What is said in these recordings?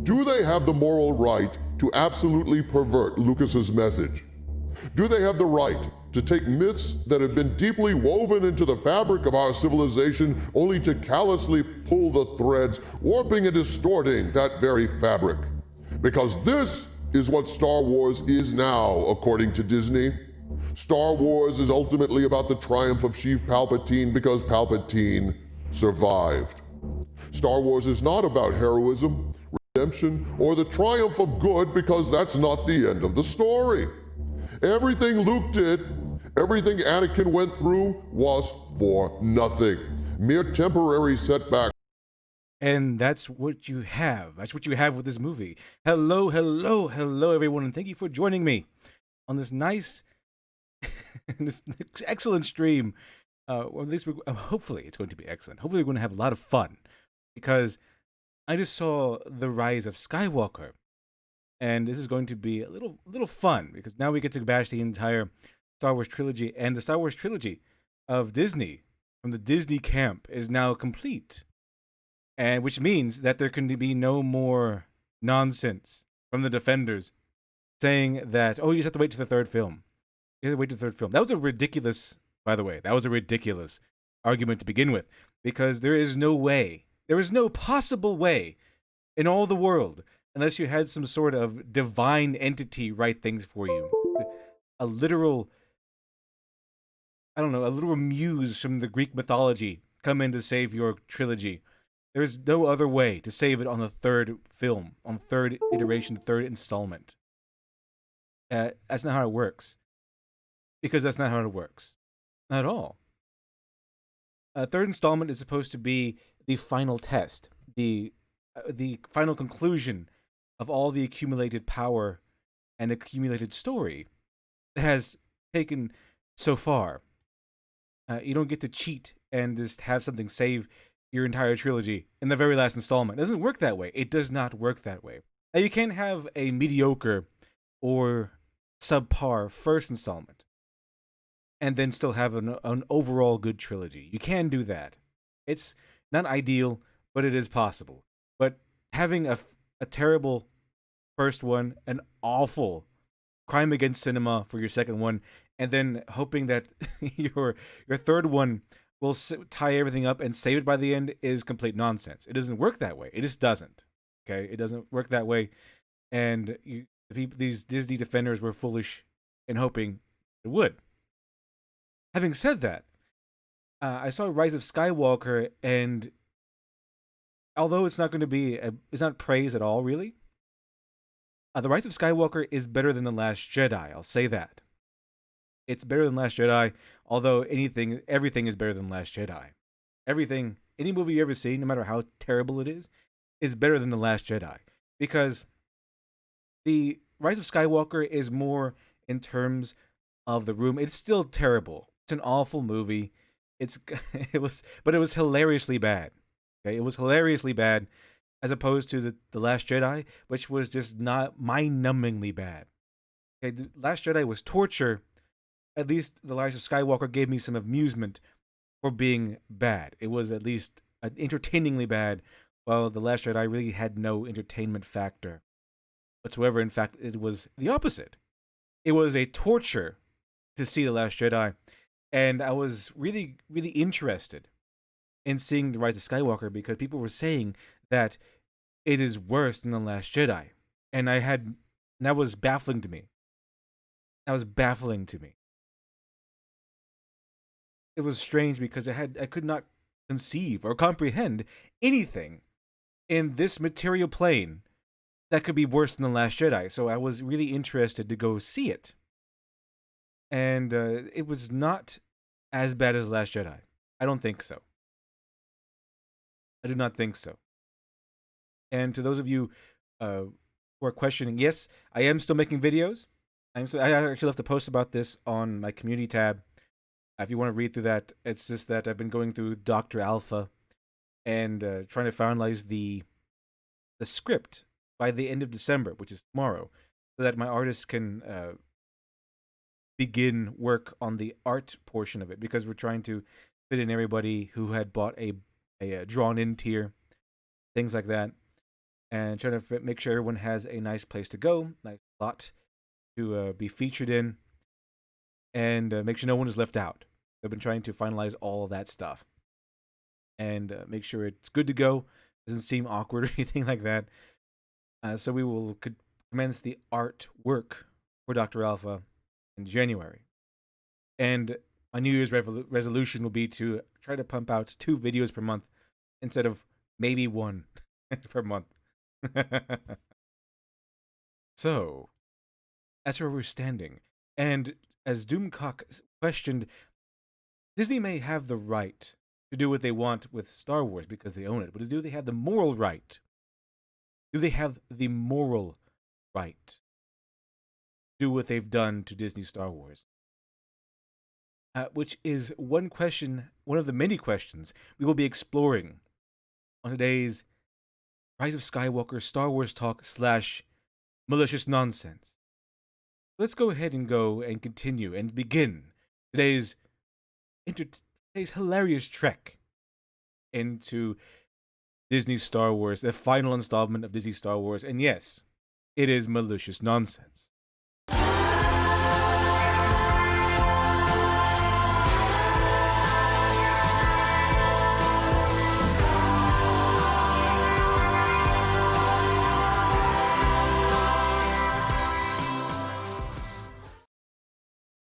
Do they have the moral right to absolutely pervert Lucas's message? Do they have the right to take myths that have been deeply woven into the fabric of our civilization only to callously pull the threads, warping and distorting that very fabric? Because this is what Star Wars is now, according to Disney. Star Wars is ultimately about the triumph of Sheev Palpatine because Palpatine survived. Star Wars is not about heroism, redemption, or the triumph of good because that's not the end of the story. Everything Luke did, everything Anakin went through was for nothing. Mere temporary setback. And that's what you have. That's what you have with this movie. Hello, hello, hello, everyone, and thank you for joining me on this nice, this excellent stream. Or at least hopefully it's going to be excellent. Hopefully we're going to have a lot of fun because I just saw the Rise of Skywalker, and this is going to be a little fun because now we get to bash the entire Star Wars trilogy, and the Star Wars trilogy of Disney from the Disney camp is now complete. And which means that there can be no more nonsense from the defenders saying that, oh, you just have to wait to the third film. You have to wait to the third film. That was a ridiculous, by the way, that was a ridiculous argument to begin with, because there is no way, there is no possible way in all the world, unless you had some sort of divine entity write things for you. A literal, I don't know, a literal muse from the Greek mythology come in to save your trilogy. There's no other way to save it on the third film, on third iteration, third installment. That's not how it works. Because that's not how it works. Not at all. Third installment is supposed to be the final test, the final conclusion of all the accumulated power and accumulated story that has taken so far. You don't get to cheat and just have something save your entire trilogy in the very last installment. It doesn't work that way. It does not work that way. Now, you can't have a mediocre or subpar first installment and then still have an overall good trilogy. You can do that. It's not ideal, but it is possible. But having a terrible first one, an awful crime against cinema for your second one, and then hoping that your third one will tie everything up and save it by the end is complete nonsense. It doesn't work that way. It just doesn't. Okay, it doesn't work that way. And these Disney defenders were foolish in hoping it would. Having said that, I saw Rise of Skywalker, and although it's not going to be, it's not praise at all, really. The Rise of Skywalker is better than The Last Jedi. I'll say that. It's better than Last Jedi, although everything is better than Last Jedi. Everything, any movie you ever see, no matter how terrible it is better than The Last Jedi. Because the Rise of Skywalker is more in terms of the room. It's still terrible. It's an awful movie. But it was hilariously bad. Okay, it was hilariously bad, as opposed to the Last Jedi, which was just not mind-numbingly bad. Okay, the Last Jedi was torture. At least The Rise of Skywalker gave me some amusement for being bad. It was at least entertainingly bad, while The Last Jedi really had no entertainment factor whatsoever. In fact, it was the opposite. It was a torture to see The Last Jedi, and I was really, really interested in seeing The Rise of Skywalker because people were saying that it is worse than The Last Jedi. And that was baffling to me. That was baffling to me. It was strange because I could not conceive or comprehend anything in this material plane that could be worse than The Last Jedi. So I was really interested to go see it. And it was not as bad as Last Jedi. I don't think so. I do not think so. And to those of you who are questioning, yes, I am still making videos. I actually left a post about this on my community tab. If you want to read through that, it's just that I've been going through Dr. Alpha and trying to finalize the script by the end of December, which is tomorrow, so that my artists can begin work on the art portion of it, because we're trying to fit in everybody who had bought a drawn-in tier, things like that. and trying to make sure everyone has a nice place to go, nice lot to be featured in, and make sure no one is left out. I've been trying to finalize all of that stuff and make sure it's good to go, doesn't seem awkward or anything like that. So we will commence the artwork for Dr. Alpha in January. And my New Year's resolution will be to try to pump out 2 videos per month instead of maybe 1 per month. So, that's where we're standing. And as Doomcock questioned, Disney may have the right to do what they want with Star Wars because they own it, but do they have the moral right? Do they have the moral right to do what they've done to Disney Star Wars? Which is one question, one of the many questions we will be exploring on today's Rise of Skywalker Star Wars Talk / Malicious Nonsense. Let's go ahead and continue and begin today's hilarious trek into Disney Star Wars, the final installment of Disney Star Wars, and yes, it is Malicious Nonsense.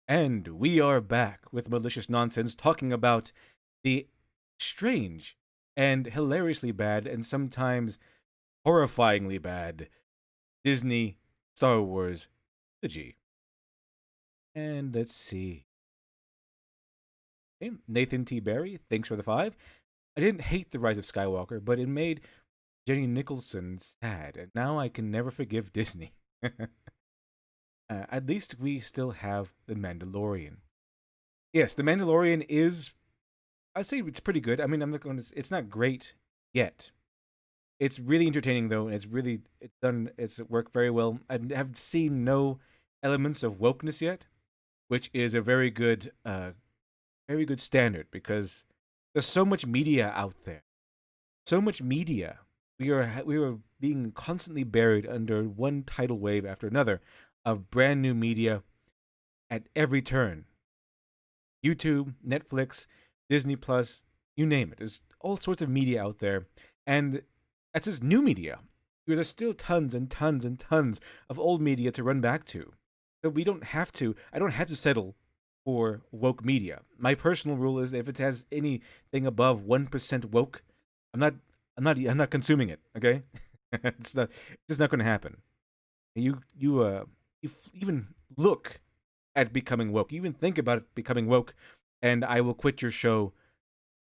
And we are back with Malicious Nonsense, talking about the strange and hilariously bad and sometimes horrifyingly bad Disney Star Wars trilogy. And let's see. Okay, Nathan T. Berry, thanks for the 5. I didn't hate The Rise of Skywalker, but it made Jenny Nicholson sad, and now I can never forgive Disney. At least we still have The Mandalorian. Yes, The Mandalorian is, I'd say it's pretty good. I mean, I'm not going to, it's not great yet. It's really entertaining though, and it's worked very well. I have seen no elements of wokeness yet, which is a very good standard because there's so much media out there. So much media. We are being constantly buried under one tidal wave after another of brand new media at every turn. YouTube, Netflix, Disney Plus, you name it. There's all sorts of media out there. And that's just new media. There's still tons and tons and tons of old media to run back to. So I don't have to settle for woke media. My personal rule is if it has anything above 1% woke, I'm not consuming it, okay? It's just not going to happen. You even look at becoming woke. You even think about it becoming woke, and I will quit your show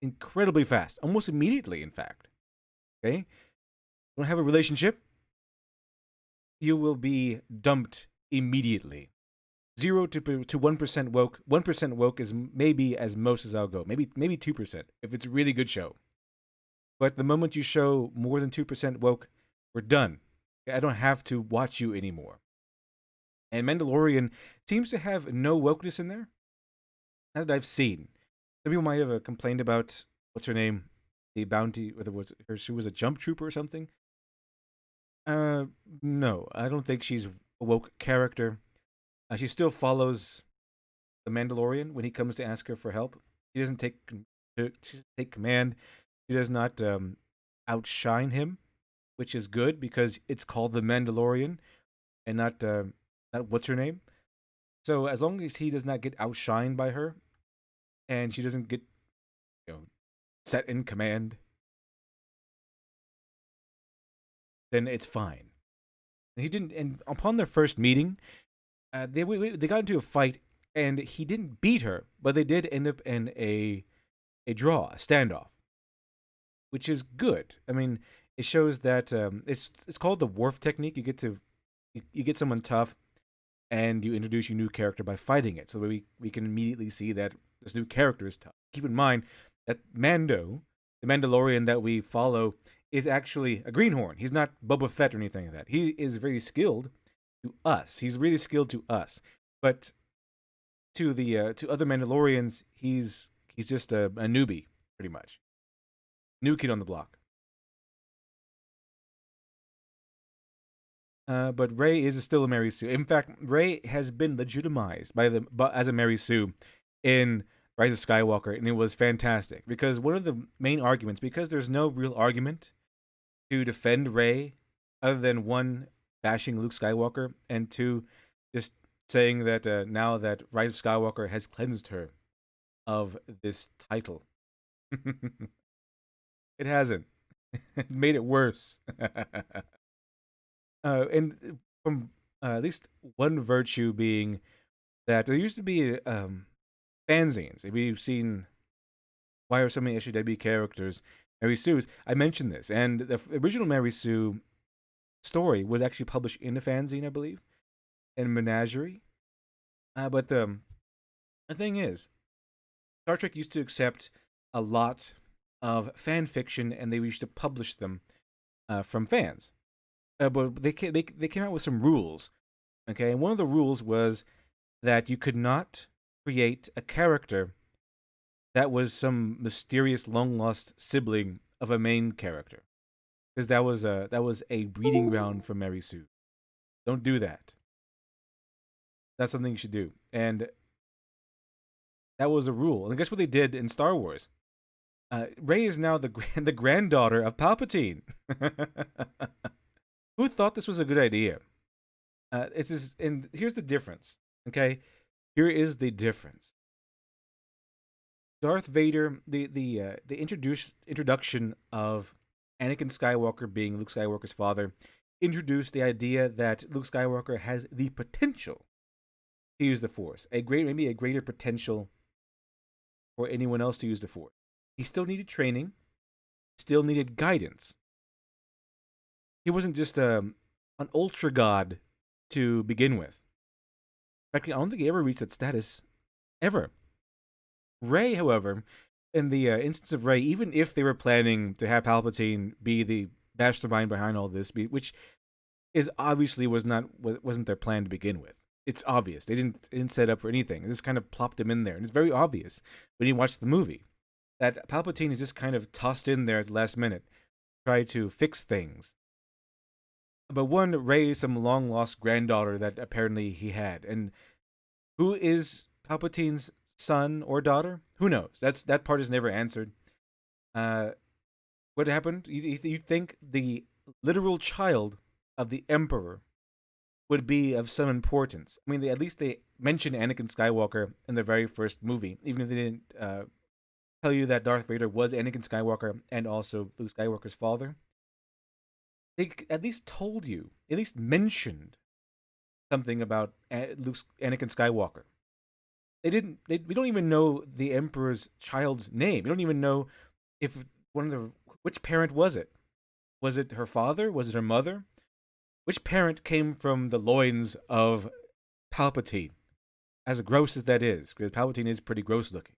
incredibly fast, almost immediately, in fact. Okay? You don't have a relationship, you will be dumped immediately. 0 to 1% woke. 1% woke is maybe as most as I'll go. Maybe 2% if it's a really good show. But the moment you show more than 2% woke, we're done. I don't have to watch you anymore. And Mandalorian seems to have no wokeness in there. Not that I've seen. Some people might have complained about, what's her name? The bounty, she was a jump trooper or something. No, I don't think she's a woke character. She still follows the Mandalorian when he comes to ask her for help. She doesn't take command. She does not outshine him, which is good because it's called the Mandalorian and not what's her name. So as long as he does not get outshined by her, and she doesn't get set in command, then it's fine. And he didn't. And upon their first meeting, they got into a fight, and he didn't beat her, but they did end up in a draw, a standoff, which is good. I mean, it shows that it's called the Worf technique. You get someone tough, and you introduce your new character by fighting it, so that we can immediately see that this new character is tough. Keep in mind that Mando, the Mandalorian that we follow, is actually a greenhorn. He's not Boba Fett or anything like that. He is very skilled to us. He's really skilled to us, but to other Mandalorians, he's just a newbie, pretty much. New kid on the block. But Rey is still a Mary Sue. In fact, Rey has been legitimized as a Mary Sue in Rise of Skywalker, and it was fantastic because one of the main arguments, because there's no real argument to defend Rey other than one, bashing Luke Skywalker, and two, just saying that now that Rise of Skywalker has cleansed her of this title. It hasn't. It made it worse. And from at least one virtue being that there used to be fanzines. If you've seen Why Are So Many SJW Characters, Mary Sue's, I mentioned this. And the original Mary Sue story was actually published in a fanzine, I believe, in Menagerie. But the thing is, Star Trek used to accept a lot of fan fiction, and they used to publish them from fans. But they came out with some rules, okay? And one of the rules was that you could not create a character that was some mysterious long lost sibling of a main character, because that was a breeding ground for Mary Sue. Don't do that. That's something you should do, and that was a rule. And guess what they did in Star Wars? Rey is now the granddaughter of Palpatine. Who thought this was a good idea? It's just, and here's the difference. Okay, here is the difference. Darth Vader, the introduction of Anakin Skywalker being Luke Skywalker's father, introduced the idea that Luke Skywalker has the potential to use the Force, maybe a greater potential for anyone else to use the Force. He still needed training, still needed guidance. He wasn't just an ultra god to begin with. In fact, I don't think he ever reached that status, ever. Rey, however, in the instance of Rey, even if they were planning to have Palpatine be the mastermind behind all this, which is obviously wasn't their plan to begin with. It's obvious they didn't set up for anything. They just kind of plopped him in there, and it's very obvious when you watch the movie that Palpatine is just kind of tossed in there at the last minute, try to fix things. But one, Rey is some long lost granddaughter that apparently he had, and who is Palpatine's son or daughter? Who knows? That part is never answered. What happened? You think the literal child of the Emperor would be of some importance? I mean, at least they mentioned Anakin Skywalker in the very first movie, even if they didn't tell you that Darth Vader was Anakin Skywalker and also Luke Skywalker's father. They at least told you, at least mentioned something about Anakin Skywalker. They didn't. We don't even know the Emperor's child's name. We don't even know if which parent was it. Was it her father? Was it her mother? Which parent came from the loins of Palpatine? As gross as that is, because Palpatine is pretty gross looking.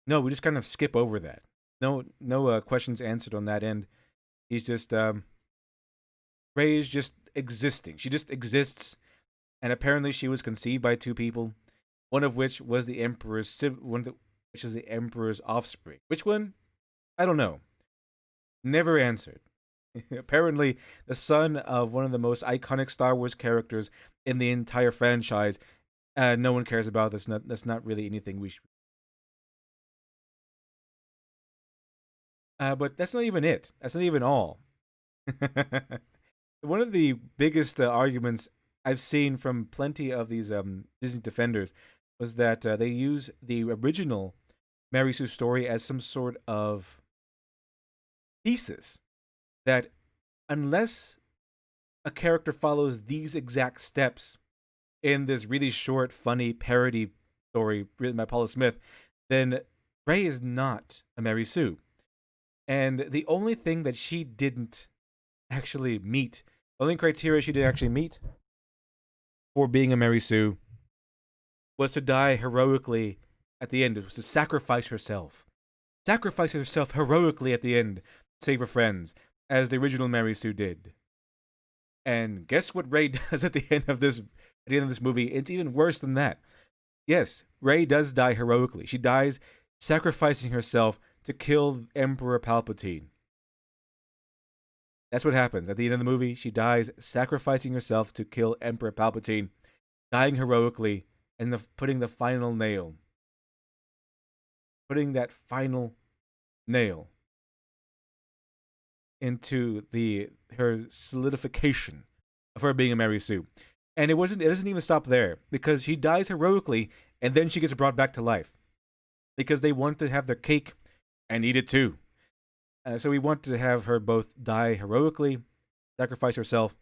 No, we just kind of skip over that. No questions answered on that end. He's just Rey is just existing. She just exists, and apparently she was conceived by two people, one of which was the Emperor's which is the Emperor's offspring. Which one? I don't know. Never answered. Apparently, the son of one of the most iconic Star Wars characters in the entire franchise. No one cares about. That's not really anything we should. But that's not even it. That's not even all. One of the biggest arguments I've seen from plenty of these Disney defenders was that they use the original Mary Sue story as some sort of thesis that unless a character follows these exact steps in this really short, funny parody story written by Paula Smith, then Rey is not a Mary Sue. And the only thing that she didn't actually meet, the only criteria she didn't actually meet for being a Mary Sue was to die heroically at the end. It was to sacrifice herself. Sacrifice herself heroically at the end, save her friends, as the original Mary Sue did. And guess what Rey does at the end of this movie? It's even worse than that. Yes, Rey does die heroically. She dies sacrificing herself to kill Emperor Palpatine. That's what happens. At the end of the movie, she dies sacrificing herself to kill Emperor Palpatine, dying heroically, and putting the final nail. Putting that final nail into her solidification of her being a Mary Sue. And it doesn't even stop there, because she dies heroically and then she gets brought back to life. Because they want to have their cake and eat it too. So we want to have her both die heroically, sacrifice herself,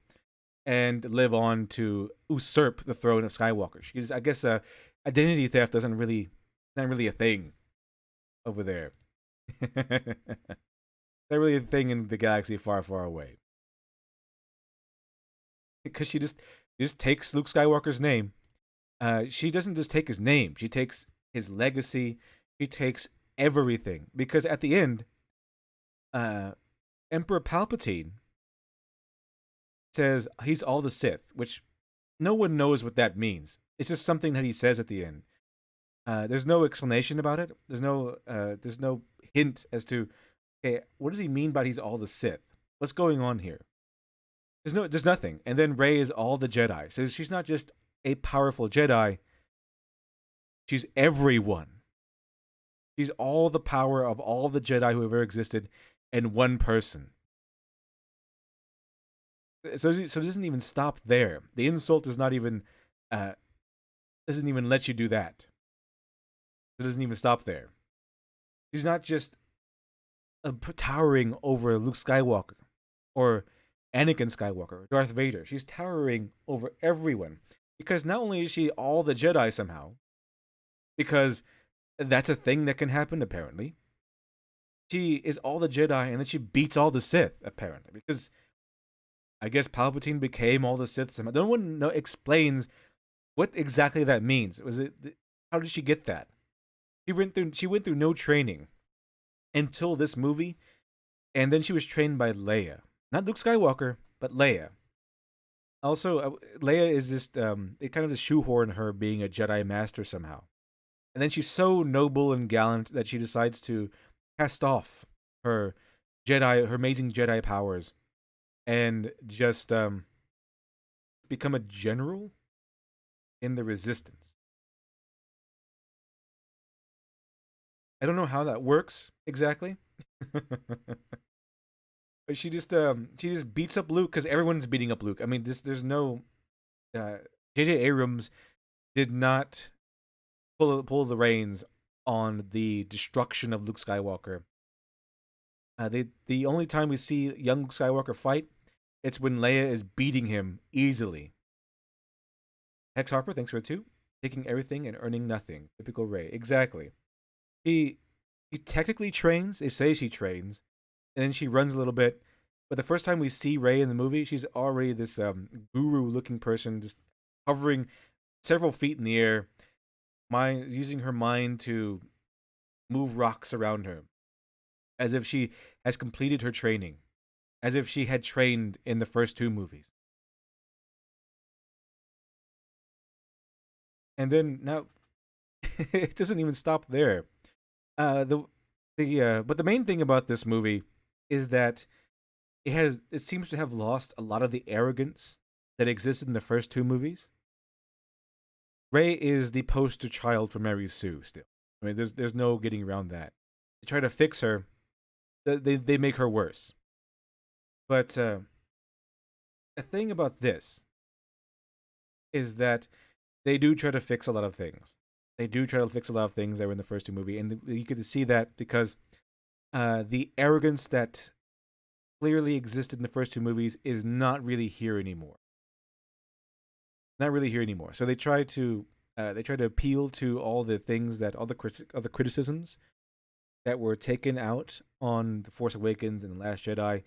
and live on to usurp the throne of Skywalker. She's, I guess, identity theft not really a thing over there. Not really a thing in the galaxy far, far away. Because she just takes Luke Skywalker's name. She doesn't just take his name. She takes his legacy. She takes everything. Because at the end, Emperor Palpatine says he's all the Sith, which no one knows what that means. It's just something that he says at the end. There's no explanation about it. There's no hint as to, okay, what does he mean by he's all the Sith? What's going on here? There's nothing. And then Rey is all the Jedi. So she's not just a powerful Jedi. She's everyone. She's all the power of all the Jedi who have ever existed in one person. So it doesn't even stop there. The insult doesn't even let you do that. It doesn't even stop there. She's not just towering over Luke Skywalker or Anakin Skywalker or Darth Vader. She's towering over everyone. Because not only is she all the Jedi somehow, because that's a thing that can happen apparently. She is all the Jedi and then she beats all the Sith apparently. Because I guess Palpatine became all the Sith somehow. No one explains what exactly that means. How did she get that? She went through no training until this movie, and then she was trained by Leia. Not Luke Skywalker, but Leia. Also, Leia is just it kind of just shoehorn her being a Jedi Master somehow. And then she's so noble and gallant that she decides to cast off her amazing Jedi powers, and just become a general in the Resistance. I don't know how that works exactly. But she just beats up Luke because everyone's beating up Luke. I mean, there's no J.J. Abrams did not pull the reins on the destruction of Luke Skywalker. The only time we see young Luke Skywalker fight, it's when Leia is beating him easily. Hex Harper, thanks for it too. Taking everything and earning nothing. Typical Rey. Exactly. He technically trains. They say she trains, and then she runs a little bit. But the first time we see Rey in the movie, she's already this guru-looking person, just hovering several feet in the air, using her mind to move rocks around her, as if she has completed her training, as if she had trained in the first two movies. And then now, it doesn't even stop there. But the main thing about this movie is that it seems to have lost a lot of the arrogance that existed in the first two movies. Rey is the poster child for Mary Sue still. I mean, there's no getting around that. They try to fix her, they make her worse. But the thing about this is that they do try to fix a lot of things. They do try to fix a lot of things that were in the first two movies, and you get to see that because the arrogance that clearly existed in the first two movies is not really here anymore. Not really here anymore. So they try to appeal to all the things all the criticisms that were taken out on The Force Awakens and The Last Jedi,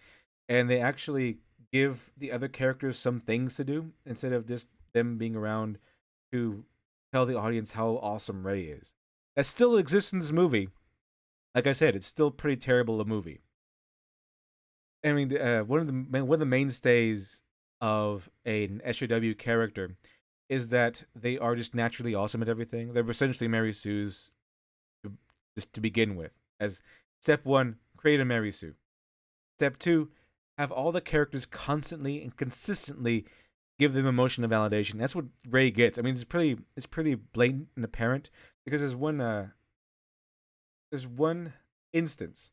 and they actually give the other characters some things to do instead of just them being around to tell the audience how awesome Rey is. That still exists in this movie. Like I said, it's still pretty terrible a movie. I mean, one of the mainstays of an SJW character is that they are just naturally awesome at everything. They're essentially Mary Sue's just to begin with. As step one, create a Mary Sue. Step two, have all the characters constantly and consistently give them emotional validation. That's what Rey gets. I mean, it's pretty blatant and apparent because there's one instance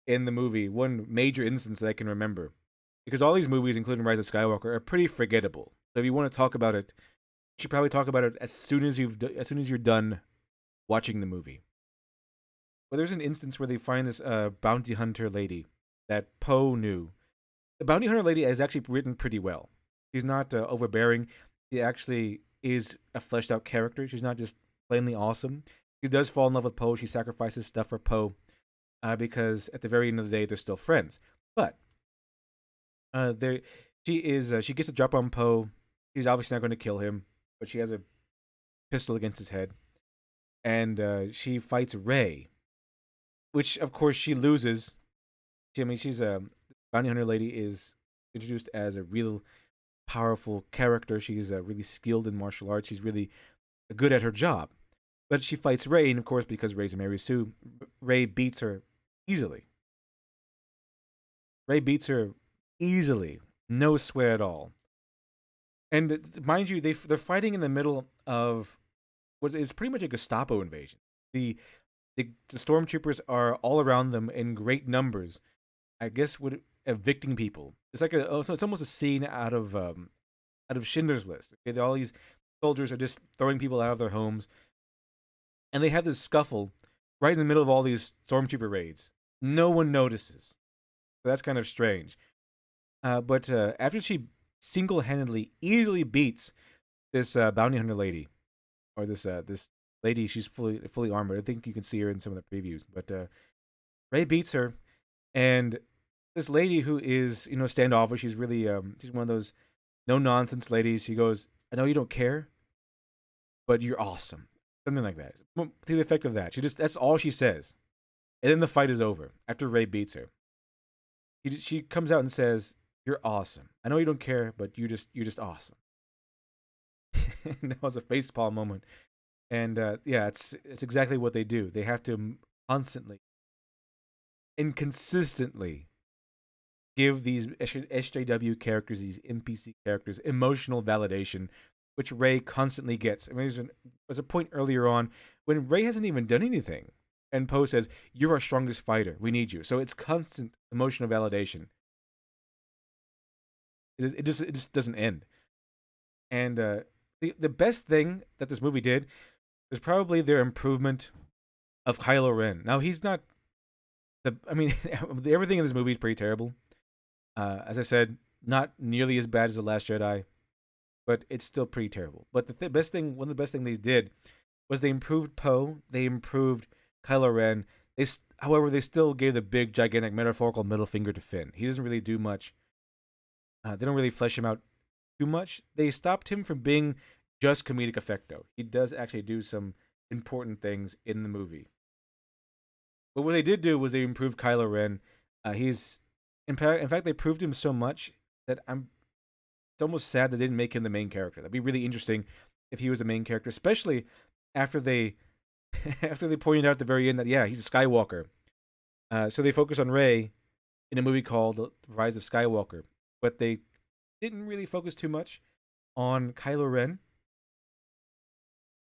in the movie, one major instance that I can remember, because all these movies, including Rise of Skywalker, are pretty forgettable. So if you want to talk about it, you should probably talk about it as soon as you're done watching the movie. But there's an instance where they find this bounty hunter lady that Poe knew. The bounty hunter lady is actually written pretty well. She's not overbearing. She actually is a fleshed out character. She's not just plainly awesome. She does fall in love with Poe. She sacrifices stuff for Poe because at the very end of the day, they're still friends. But there, she is. She gets a drop on Poe. She's obviously not going to kill him, but she has a pistol against his head, and she fights Rey, which of course she loses. I mean, she's a bounty hunter lady is introduced as a real powerful character. She's really skilled in martial arts. She's really good at her job. But she fights Rey, and of course, because Rey's a Mary Sue, Rey beats her easily. Rey beats her easily, no sweat at all. And mind you, they're fighting in the middle of what is pretty much a Gestapo invasion. The stormtroopers are all around them in great numbers. I guess would evicting people. It's like it's almost a scene out of Schindler's List. Okay, all these soldiers are just throwing people out of their homes, and they have this scuffle right in the middle of all these stormtrooper raids. No one notices. So that's kind of strange. But after she single-handedly easily beats this bounty hunter lady, or this lady, she's fully armored. I think you can see her in some of the previews. But Rey beats her, and this lady who is standoffish. She's really she's one of those no nonsense ladies. She goes, "I know you don't care, but you're awesome." Something like that. To the effect of that. That's all she says. And then the fight is over after Rey beats her. She comes out and says, "You're awesome. I know you don't care, but you're just awesome." And that was a facepalm moment. And yeah, it's exactly what they do. They have to constantly and consistently give these SJW characters, these NPC characters, emotional validation, which Rey constantly gets. I mean, there was a point earlier on when Rey hasn't even done anything, and Poe says, "You're our strongest fighter. We need you." So it's constant emotional validation. It just doesn't end. And the best thing that this movie did was probably their improvement of Kylo Ren. Now he's not I mean, everything in this movie is pretty terrible. As I said, not nearly as bad as The Last Jedi, but it's still pretty terrible. But one of the best things they did was they improved Poe, they improved Kylo Ren. However, they still gave the big, gigantic, metaphorical middle finger to Finn. He doesn't really do much. They don't really flesh him out too much. They stopped him from being just comedic effect, though. He does actually do some important things in the movie. But what they did do was they improved Kylo Ren. He's in fact they improved him so much that it's almost sad they didn't make him the main character. That'd be really interesting if he was the main character, especially after they after they pointed out at the very end that yeah, he's a Skywalker. So they focus on Rey in a movie called Rise of Skywalker, but they didn't really focus too much on Kylo Ren.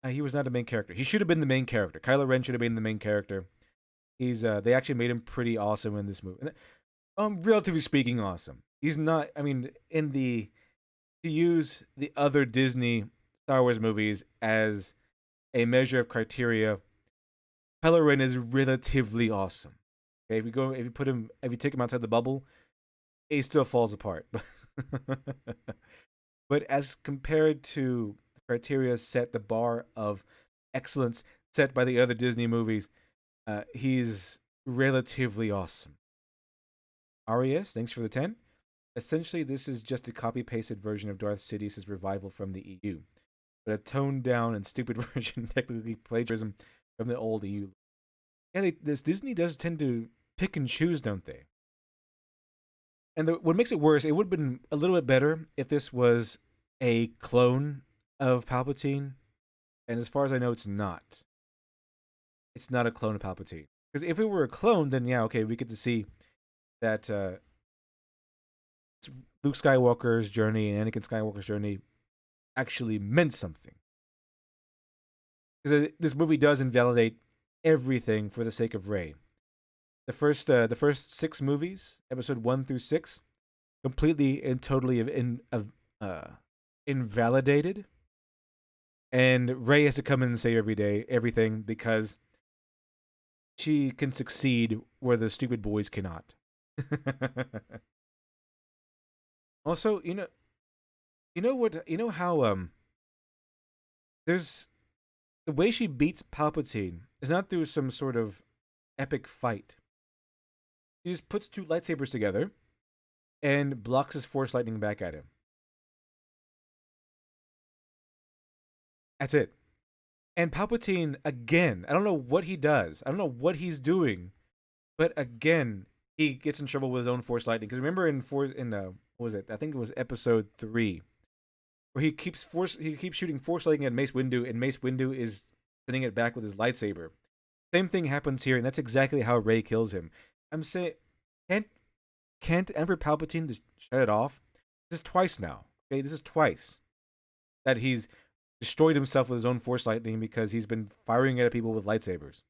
He was not the main character. He should have been the main character. Kylo Ren should have been the main character. They actually made him pretty awesome in this movie. Relatively speaking, awesome. He's not. I mean, to use the other Disney Star Wars movies as a measure of criteria, Kylo Ren is relatively awesome. Okay, if you take him outside the bubble, he still falls apart. But as compared to the criteria set, the bar of excellence set by the other Disney movies, he's relatively awesome. RES, thanks for the 10. Essentially, this is just a copy-pasted version of Darth Sidious's revival from the EU, but a toned-down and stupid version, technically plagiarism from the old EU. Yeah, this Disney does tend to pick and choose, don't they? And what makes it worse, it would have been a little bit better if this was a clone of Palpatine, and as far as I know, it's not. It's not a clone of Palpatine. Because if it were a clone, then yeah, okay, we get to see that Luke Skywalker's journey and Anakin Skywalker's journey actually meant something. Because this movie does invalidate everything for the sake of Rey. The first 6 movies, episode 1 through 6, completely and totally invalidated. And Rey has to come in and say everything, because she can succeed where the stupid boys cannot. Also, you know how there's the way she beats Palpatine is not through some sort of epic fight. She just puts 2 lightsabers together and blocks his force lightning back at him. That's it. And Palpatine, again, I don't know what he does. I don't know what he's doing. But again, he gets in trouble with his own force lightning. Because remember what was it? I think it was episode 3. Where he keeps shooting force lightning at Mace Windu, and Mace Windu is sending it back with his lightsaber. Same thing happens here, and that's exactly how Rey kills him. I'm saying, can't Emperor Palpatine just shut it off? This is twice now. Okay, this is twice that he's destroyed himself with his own force lightning because he's been firing at people with lightsabers. So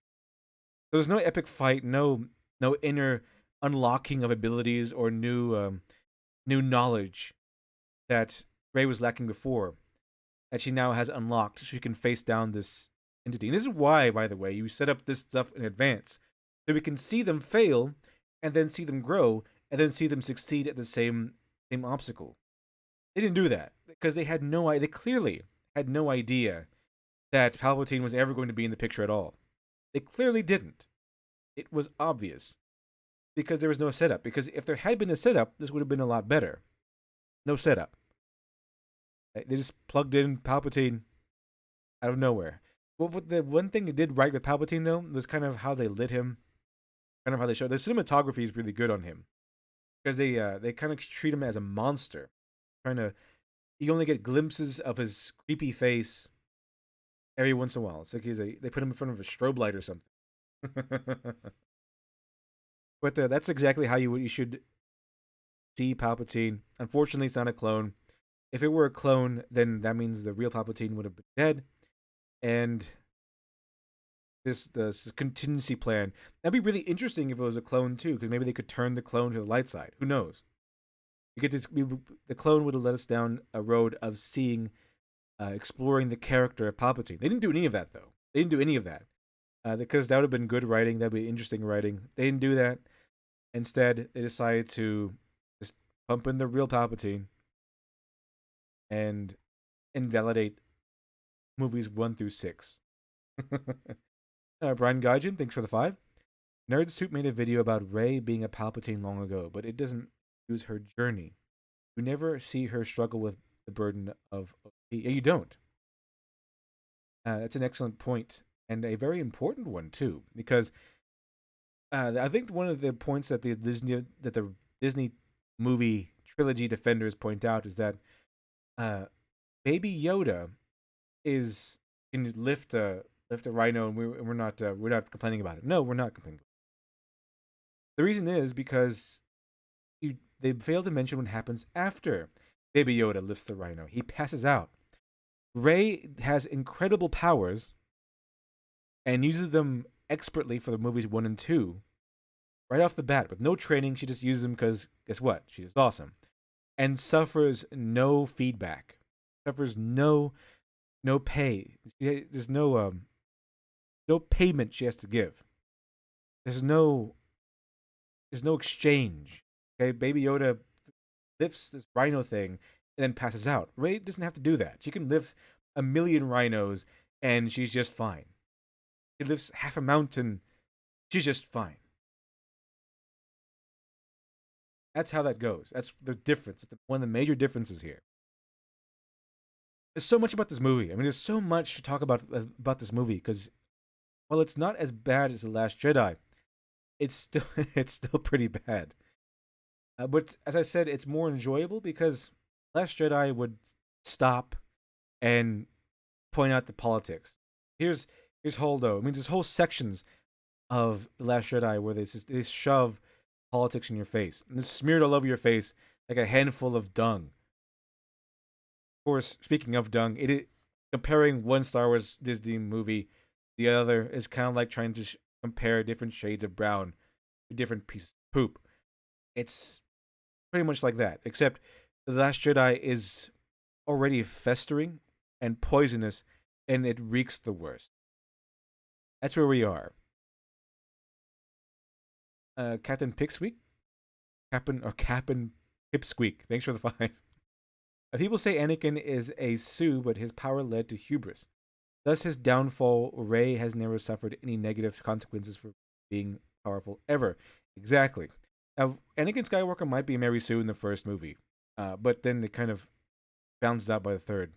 there's no epic fight, no inner unlocking of abilities or new knowledge that Rey was lacking before, that she now has unlocked, so she can face down this entity. And this is why, by the way, you set up this stuff in advance, so we can see them fail, and then see them grow, and then see them succeed at the same obstacle. They didn't do that because they clearly had no idea that Palpatine was ever going to be in the picture at all. They clearly didn't. It was obvious because there was no setup. Because if there had been a setup, this would have been a lot better. No setup. They just plugged in Palpatine out of nowhere. Well, the one thing they did right with Palpatine, though, was kind of how they lit him, kind of how they showed. The cinematography is really good on him because they kind of treat him as a monster, you only get glimpses of his creepy face every once in a while. It's like they put him in front of a strobe light or something. But that's exactly how you should see Palpatine. Unfortunately, it's not a clone. If it were a clone, then that means the real Palpatine would have been dead. And this contingency plan, that'd be really interesting if it was a clone too, because maybe they could turn the clone to the light side. Who knows? The clone would have led us down a road of exploring the character of Palpatine. They didn't do any of that, though. They didn't do any of that. Because that would have been good writing. That would be interesting writing. They didn't do that. Instead, they decided to just pump in the real Palpatine and invalidate movies 1 through 6. Brian Gaijin, thanks for the 5. NerdSoup made a video about Rey being a Palpatine long ago, but it doesn't use her journey. You never see her struggle with the burden of yeah, you don't. That's an excellent point, and a very important one too, because I think one of the points that the Disney movie trilogy defenders point out is that Baby Yoda can lift a rhino, and we're not complaining about it. No, we're not complaining. The reason is because they fail to mention what happens after Baby Yoda lifts the rhino. He passes out. Rey has incredible powers and uses them expertly for the movies 1 and 2. Right off the bat, with no training, she just uses them because, guess what? She is awesome. And suffers no feedback. Suffers no pay. There's no payment she has to give. There's no exchange. Okay, Baby Yoda lifts this rhino thing and then passes out. Rey doesn't have to do that. She can lift 1,000,000 rhinos and she's just fine. She lifts half a mountain, she's just fine. That's how that goes. That's the difference. It's one of the major differences here. There's so much about this movie. I mean, there's so much to talk about this movie because while it's not as bad as The Last Jedi, it's still pretty bad. But as I said, it's more enjoyable because Last Jedi would stop and point out the politics. Here's Holdo. I mean, there's whole sections of The Last Jedi where they shove politics in your face. And it's smeared all over your face like a handful of dung. Of course, speaking of dung, comparing one Star Wars Disney movie, the other is kind of like trying to compare different shades of brown to different pieces of poop. It's pretty much like that, except the Last Jedi is already festering and poisonous, and it reeks the worst. That's where we are. Captain Pipsqueak, Captain Pipsqueak. Thanks for the 5. People say Anakin is a Sue, but his power led to hubris. Thus, his downfall. Rey has never suffered any negative consequences for being powerful ever. Exactly. Now, Anakin Skywalker might be Mary Sue in the first movie, but then it kind of balanced out by the third.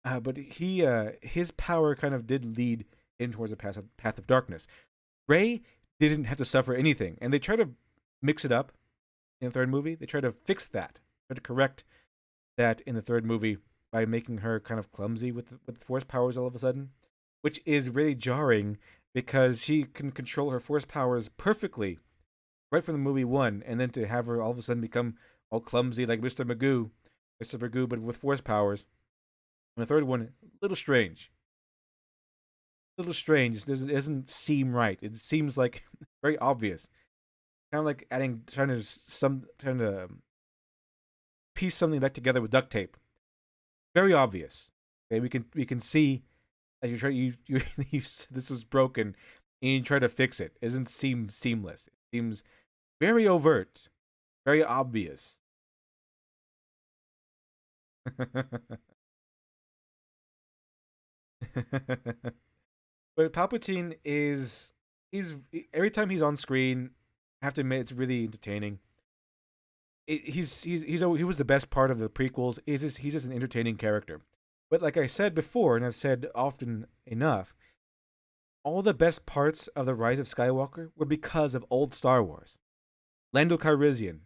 But his power kind of did lead him towards a path of darkness. Rey didn't have to suffer anything, and they try to mix it up in the third movie. They try to fix that, try to correct that in the third movie by making her kind of clumsy with force powers all of a sudden, which is really jarring because she can control her force powers perfectly right from the movie one, and then to have her all of a sudden become all clumsy like Mr. Magoo, but with force powers. And the third one, a little strange. A little strange. It doesn't seem right. It seems like very obvious. Kind of like trying to piece something back together with duct tape. Very obvious. Okay, we can see that this was broken, and you try to fix it. It doesn't seem seamless. It seems very overt, very obvious. But Palpatine he's every time he's on screen, I have to admit it's really entertaining. He was the best part of the prequels. He's just an entertaining character. But like I said before, and I've said often enough, all the best parts of the Rise of Skywalker were because of old Star Wars. Lando Calrissian,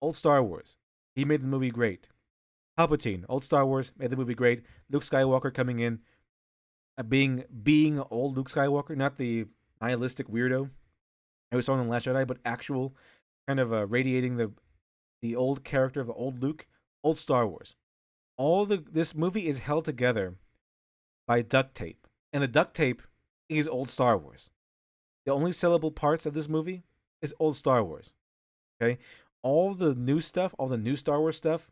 old Star Wars, he made the movie great. Palpatine, old Star Wars, made the movie great. Luke Skywalker coming in, being old Luke Skywalker, not the nihilistic weirdo I was saw in the Last Jedi, but actual kind of radiating the old character of old Luke, old Star Wars. This movie is held together by duct tape, and the duct tape is old Star Wars. The only sellable parts of this movie is old Star Wars. Okay, all the new stuff, all the new Star Wars stuff,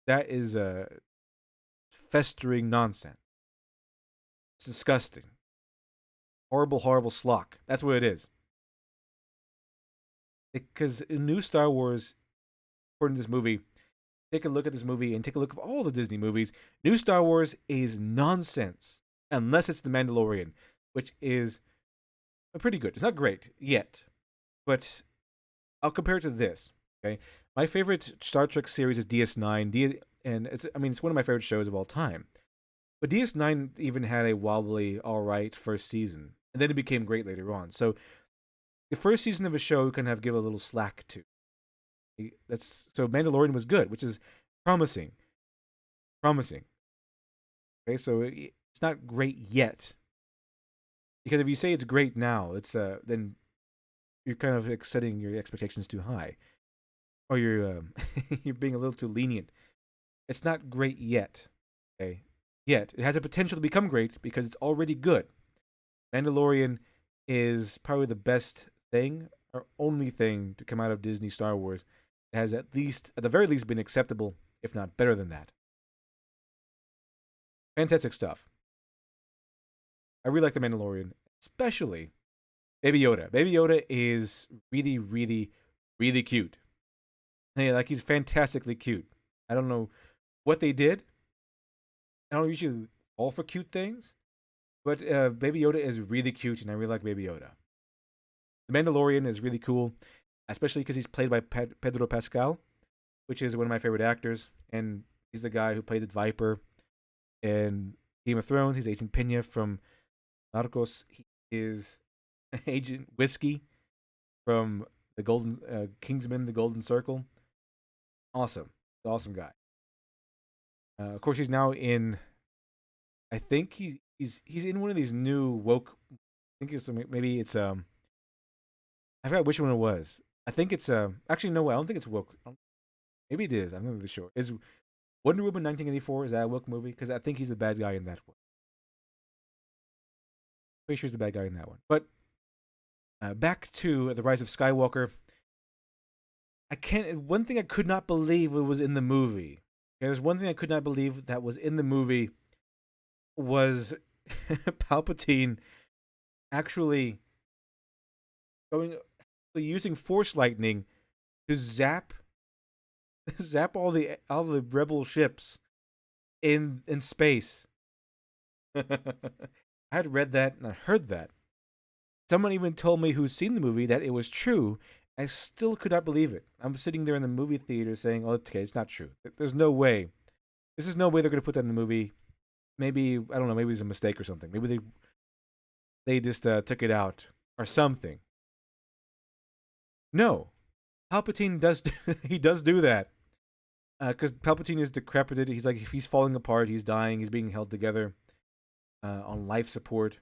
that is festering nonsense. It's disgusting, horrible, horrible schlock. That's what it is. Because in new Star Wars, according to this movie, take a look at this movie and take a look at all the Disney movies. New Star Wars is nonsense, unless it's The Mandalorian, which is pretty good. It's not great yet, but I'll compare it to this. Okay, my favorite Star Trek series is DS9, and it's one of my favorite shows of all time. But DS9 even had a wobbly, all right first season, and then it became great later on. So the first season of a show can give a little slack to. So Mandalorian was good, which is promising. Promising. Okay, so it's not great yet. Because if you say it's great now, it's then you're kind of setting your expectations too high, or you're you're being a little too lenient. It's not great yet. Okay, yet it has a potential to become great because it's already good. Mandalorian is probably the best thing or only thing to come out of Disney Star Wars. It has at the very least, been acceptable, if not better than that. Fantastic stuff. I really like The Mandalorian, especially Baby Yoda. Baby Yoda is really, really, really cute. Hey, like he's fantastically cute. I don't know what they did. I don't usually fall for cute things, but Baby Yoda is really cute, and I really like Baby Yoda. The Mandalorian is really cool, especially because he's played by Pedro Pascal, which is one of my favorite actors, and he's the guy who played the Viper in Game of Thrones. He's Agent Pena from Narcos. He is Agent Whiskey from the Golden Kingsman, the Golden Circle. Awesome guy. Of course, he's now in. I think he's in one of these new woke. I think maybe it's I forgot which one it was. I think it's actually no, I don't think it's woke. Maybe it is. I'm not really sure. Is Wonder Woman 1984, is that a woke movie? Because I think he's the bad guy in that one. Pretty sure he's the bad guy in that one. But back to the Rise of Skywalker. I can't. One thing I could not believe was in the movie. Okay, there's one thing I could not believe that was in the movie was Palpatine actually going using Force lightning to zap all the rebel ships in space. I had read that and I heard that. Someone even told me who's seen the movie that it was true. I still could not believe it. I'm sitting there in the movie theater saying, "Oh, okay, it's not true. There's no way. This is no way they're going to put that in the movie. Maybe I don't know. Maybe it's a mistake or something. Maybe they just took it out or something." No, Palpatine does he does do that because Palpatine is decrepit. He's like he's falling apart. He's dying. He's being held together on life support,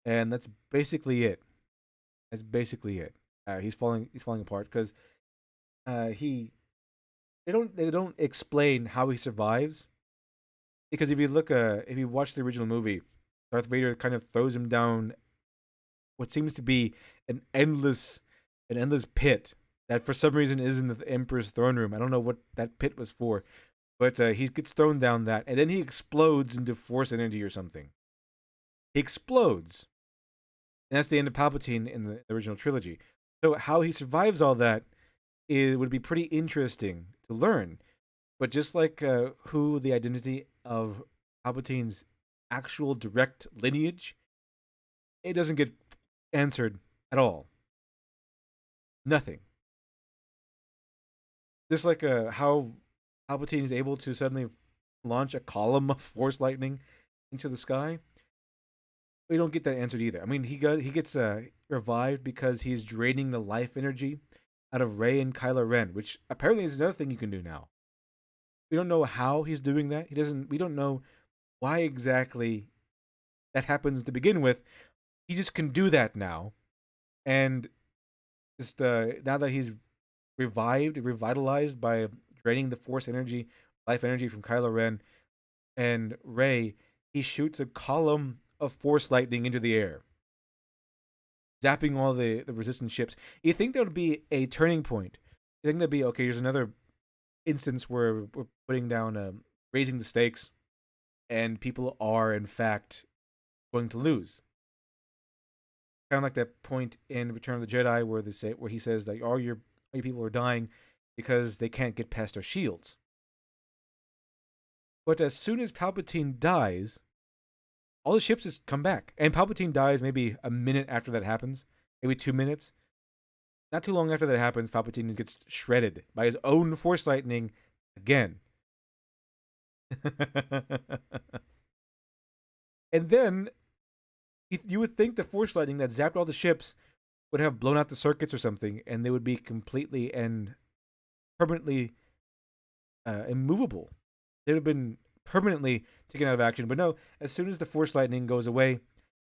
and that's basically it. That's basically it. He's falling apart because he they don't explain how he survives because if you watch the original movie, Darth Vader kind of throws him down what seems to be an endless pit that for some reason is in the Emperor's throne room. I don't know what that pit was for, but he gets thrown down that, and then he explodes into Force energy or something. He explodes, and that's the end of Palpatine in the original trilogy. So how he survives all that would be pretty interesting to learn. But just like who the identity of Palpatine's actual direct lineage, it doesn't get answered at all. Nothing. Just like how Palpatine is able to suddenly launch a column of Force lightning into the sky. We don't get that answered either. I mean, he gets revived because he's draining the life energy out of Rey and Kylo Ren, which apparently is another thing you can do now. We don't know how he's doing that. We don't know why exactly that happens to begin with. He just can do that now, and just now that he's revitalized by draining the Force energy, life energy from Kylo Ren and Rey, he shoots a column of Force lightning into the air, zapping all the resistance ships. You think there would be a turning point? You think there'd be okay? Here's another instance where we're putting down, raising the stakes, and people are in fact going to lose. Kind of like that point in Return of the Jedi where he says that all your people are dying because they can't get past our shields. But as soon as Palpatine dies, all the ships just come back. And Palpatine dies maybe a minute after that happens, maybe 2 minutes. Not too long after that happens, Palpatine gets shredded by his own Force lightning again. And then you would think the Force lightning that zapped all the ships would have blown out the circuits or something, and they would be completely and permanently immovable. They'd have been permanently taken out of action. But no, as soon as the Force lightning goes away,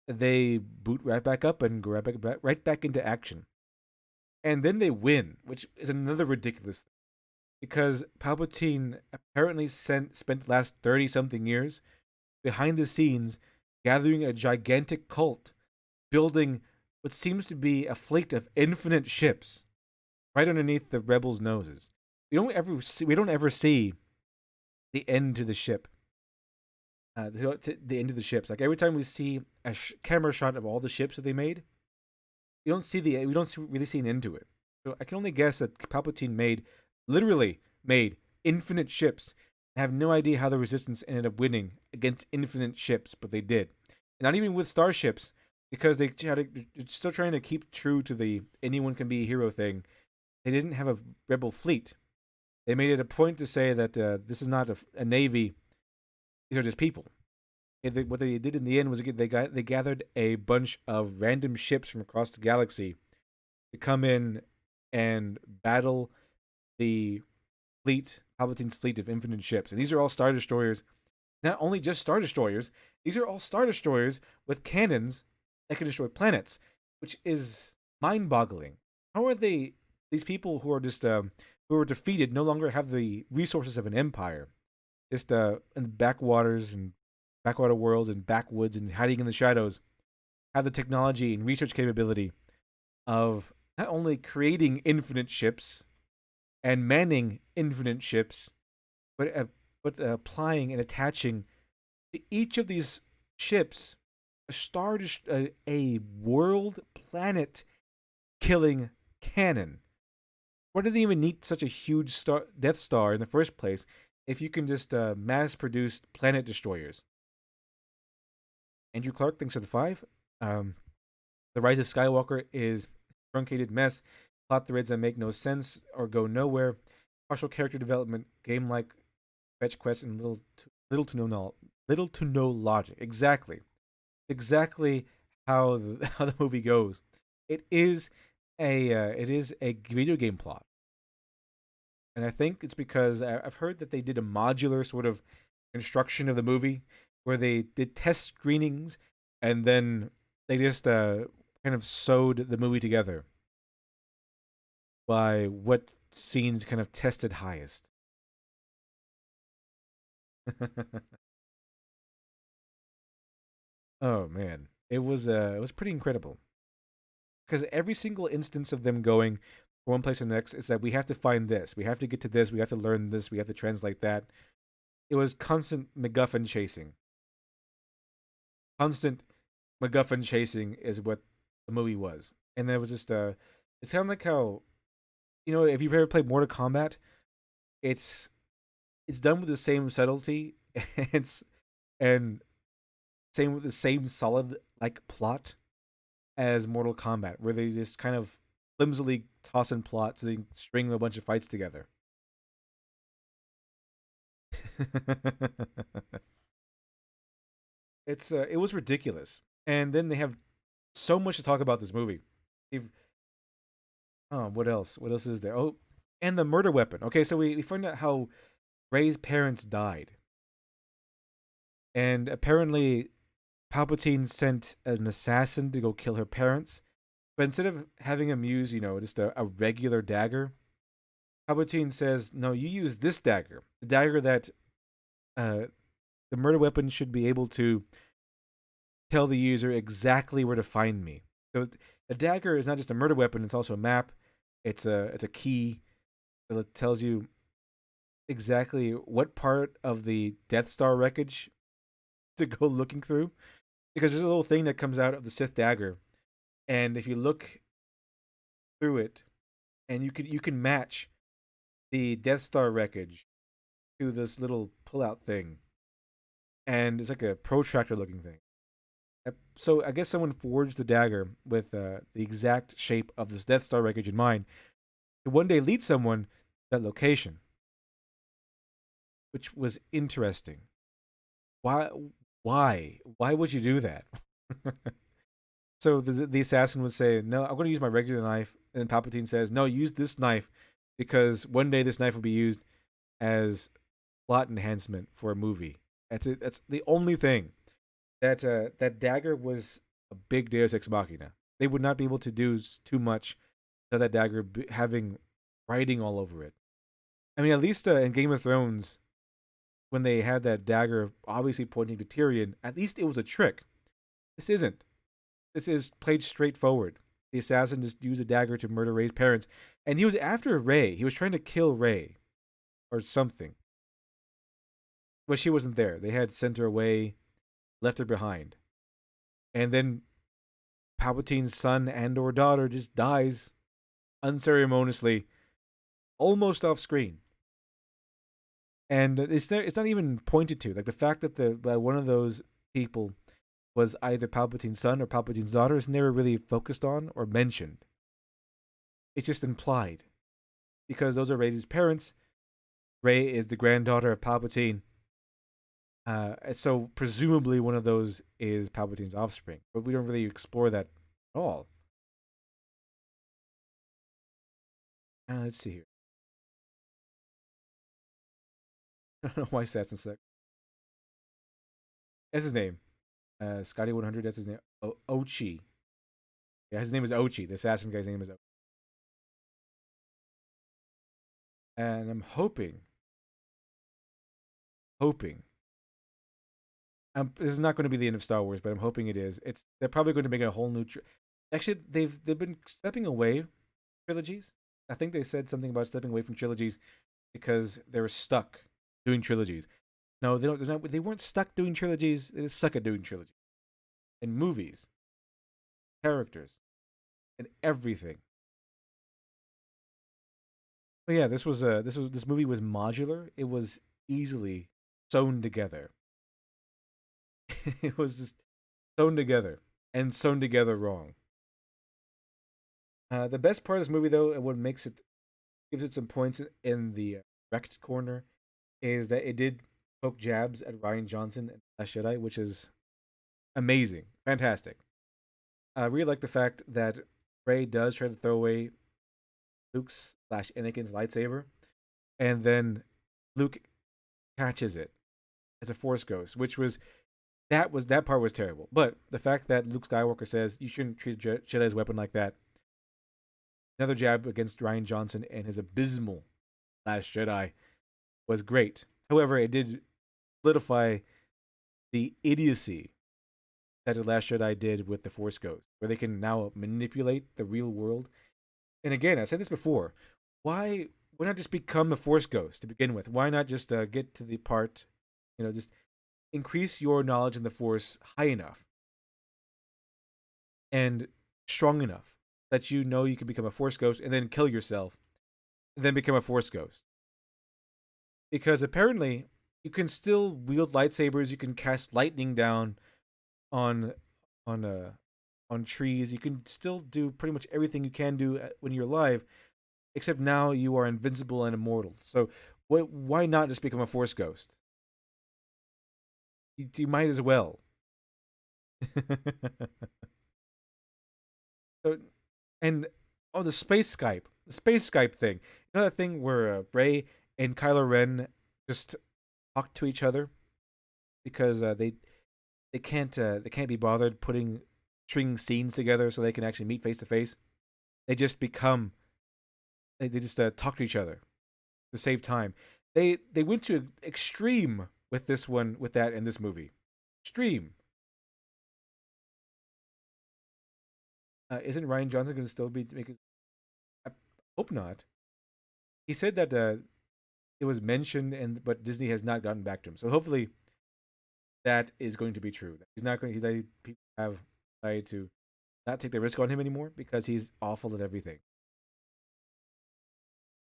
they boot right back up and go right back into action. And then they win, which is another ridiculous thing. Because Palpatine apparently spent the last 30-something years behind the scenes gathering a gigantic cult, building what seems to be a fleet of infinite ships right underneath the rebels' noses. We don't ever see the end to the ship. The end of the ships. Like every time we see a camera shot of all the ships that they made, we don't really see an end to it. So I can only guess that Palpatine literally made infinite ships. I have no idea how the Resistance ended up winning against infinite ships, but they did. And not even with starships, because they're still trying to keep true to the anyone can be a hero thing. They didn't have a rebel fleet. They made it a point to say that this is not a navy; these are just people. What they did in the end was they gathered a bunch of random ships from across the galaxy to come in and battle the Palpatine's fleet of infinite ships. And these are all Star Destroyers. Not only just Star Destroyers, these are all Star Destroyers with cannons that can destroy planets, which is mind-boggling. How are they these people who are just who are defeated no longer have the resources of an empire. Just in the backwaters and backwater worlds and backwoods and hiding in the shadows, have the technology and research capability of not only creating infinite ships and manning infinite ships, but applying and attaching to each of these ships a world planet killing cannon. Why did they even need such a huge Death Star in the first place if you can just mass produce planet destroyers? Andrew Clark, thanks for the five. Um, the Rise of Skywalker is a truncated mess. Plot threads that make no sense or go nowhere. Partial character development, game like fetch quests, and little to no logic. Exactly how how the movie goes. It is a video game plot, and I think it's because I've heard that they did a modular sort of construction of the movie where they did test screenings and then they just kind of sewed the movie together by what scenes kind of tested highest. Oh man, it was pretty incredible because every single instance of them going from one place to the next is that we have to find this, we have to get to this, we have to learn this, we have to translate that. It was constant MacGuffin chasing. Constant MacGuffin chasing is what the movie was, and there was just it's kind of like how if you've ever played Mortal Kombat, it's it's done with the same subtlety, and and same with the same solid like plot as Mortal Kombat, where they just kind of flimsily toss in plot so they can string a bunch of fights together. It was ridiculous, and then they have so much to talk about this movie. They've, oh, what else? What else is there? Oh, and the murder weapon. Okay, so we find out how Rey's parents died, and apparently Palpatine sent an assassin to go kill her parents. But instead of having him use, just a regular dagger, Palpatine says, "No, you use this dagger, the dagger that uh, the murder weapon should be able to tell the user exactly where to find me." So the dagger is not just a murder weapon; it's also a map. It's a key that tells you exactly what part of the Death Star wreckage to go looking through. Because there's a little thing that comes out of the Sith dagger, and if you look through it, and you can match the Death Star wreckage to this little pull-out thing, and it's like a protractor looking thing. So I guess someone forged the dagger with the exact shape of this Death Star wreckage in mind to one day lead someone to that location, which was interesting. Why? Why would you do that? So the assassin would say, "No, I'm going to use my regular knife," and Palpatine says, "No, use this knife because one day this knife will be used as plot enhancement for a movie." That's it. That's the only thing that dagger was a big Deus Ex Machina. They would not be able to do too much without that dagger having writing all over it. I mean, at least in Game of Thrones, when they had that dagger obviously pointing to Tyrion, at least it was a trick. This isn't. This is played straightforward. The assassin just used a dagger to murder Rey's parents, and he was after Rey. He was trying to kill Rey or something, but she wasn't there. They had sent her away, left her behind, and then Palpatine's son and or daughter just dies unceremoniously, almost off screen. And it's not even pointed to. Like the fact that the one of those people was either Palpatine's son or Palpatine's daughter is never really focused on or mentioned. It's just implied because those are Rey's parents. Rey is the granddaughter of Palpatine. So presumably one of those is Palpatine's offspring, but we don't really explore that at all. Let's see here. I don't know why Satson's sick. That's his name. Scotty 100. That's his name. Ochi. Yeah, his name is Ochi. The assassin guy's name is Ochi. and I'm hoping. This is not going to be the end of Star Wars, but I'm hoping it is. They're probably going to make a whole new. Actually, they've been stepping away from trilogies. I think they said something about stepping away from trilogies because they were stuck doing trilogies. No, they don't. They weren't stuck doing trilogies. They suck at doing trilogies. In movies, characters, and everything. But yeah, this movie was modular. It was easily sewn together. It was just sewn together and sewn together wrong. The best part of this movie, though, and what makes it gives it some points in the wrecked corner, is that it did poke jabs at Ryan Johnson and Last Jedi, which is amazing, fantastic. I really like the fact that Rey does try to throw away Luke's slash Anakin's lightsaber, and then Luke catches it as a Force ghost, which was that part was terrible. But the fact that Luke Skywalker says you shouldn't treat a Jedi's weapon like that, another jab against Ryan Johnson and his abysmal Last Jedi was great. However, it did solidify the idiocy that the Last Jedi did with the Force Ghost, where they can now manipulate the real world. And again, I've said this before. Why not just become a Force Ghost to begin with? Why not just get to the part, just increase your knowledge in the Force high enough and strong enough that you know you can become a Force Ghost and then kill yourself and then become a Force Ghost. Because apparently you can still wield lightsabers, you can cast lightning down on on uh on trees. You can still do pretty much everything you can do when you're alive, except now you are invincible and immortal. So why not just become a Force Ghost? You might as well. So, and oh, the space Skype thing. You know that thing where Rey and Kylo Ren just talk to each other because they can't be bothered putting string scenes together so they can actually meet face to face. They just become they just talk to each other to save time. They went to extreme with this one with that in this movie. Extreme. Isn't Ryan Johnson going to still be making? I hope not. He said that it was mentioned, and but Disney has not gotten back to him. So hopefully that is going to be true. He's not going. That people have decided to not take the risk on him anymore because he's awful at everything.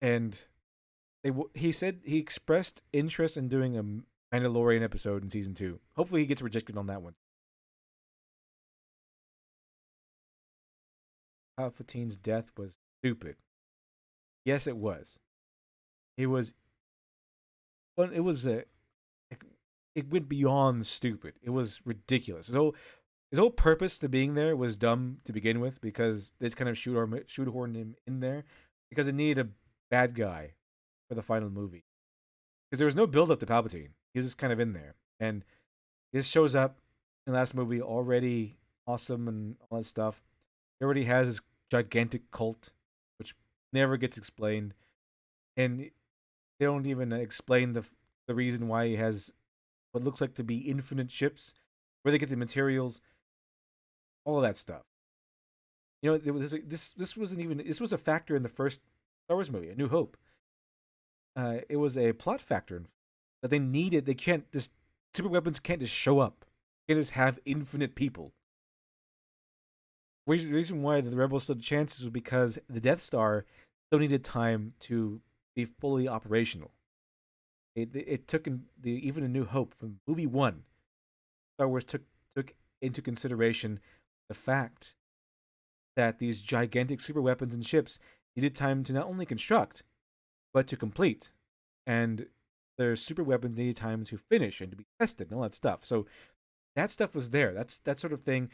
And he said he expressed interest in doing a Mandalorian episode in season 2. Hopefully he gets rejected on that one. Palpatine's death was stupid. Yes, it was. It was. Well, it was a. It went beyond stupid. It was ridiculous. His whole purpose to being there was dumb to begin with because they just kind of shoehorned him in there because it needed a bad guy for the final movie. Because there was no build up to Palpatine. He was just kind of in there. And this shows up in the last movie already awesome and all that stuff. He already has this gigantic cult, which never gets explained. And they don't even explain the reason why he has what looks like to be infinite ships, where they get the materials, all of that stuff. This wasn't even this was a factor in the first Star Wars movie, A New Hope. It was a plot factor that they needed. They can't just super weapons can't just show up. They can't just have infinite people. The reason why the rebels stood chances was because the Death Star still needed time to be fully operational. It took even A New Hope from movie 1. Star Wars took into consideration the fact that these gigantic super weapons and ships needed time to not only construct but to complete, and their super weapons needed time to finish and to be tested and all that stuff. So that stuff was there. That sort of thing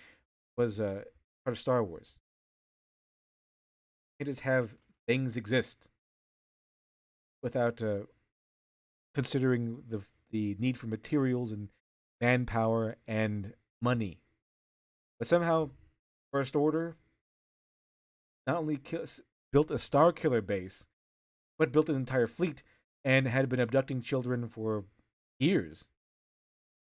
was part of Star Wars. You just have things exist without considering the need for materials and manpower and money. But somehow, First Order not only built a Star Killer base, but built an entire fleet and had been abducting children for years.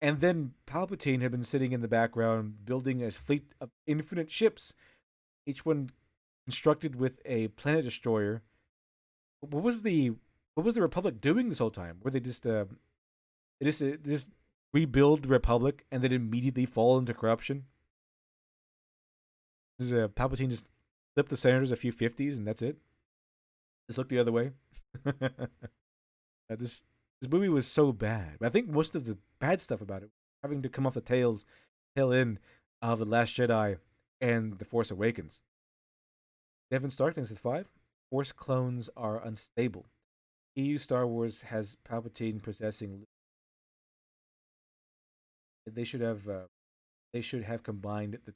And then Palpatine had been sitting in the background building a fleet of infinite ships, each one constructed with a planet destroyer. What was the Republic doing this whole time? Were they just rebuild the Republic and then immediately fall into corruption? Does Palpatine just flip the senators a few 50s and that's it? Just look the other way. This movie was so bad. I think most of the bad stuff about it having to come off the tail end of The Last Jedi and The Force Awakens. Devin Stark thinks with 5. Force clones are unstable. EU Star Wars has Palpatine possessing Luke. They should have combined the.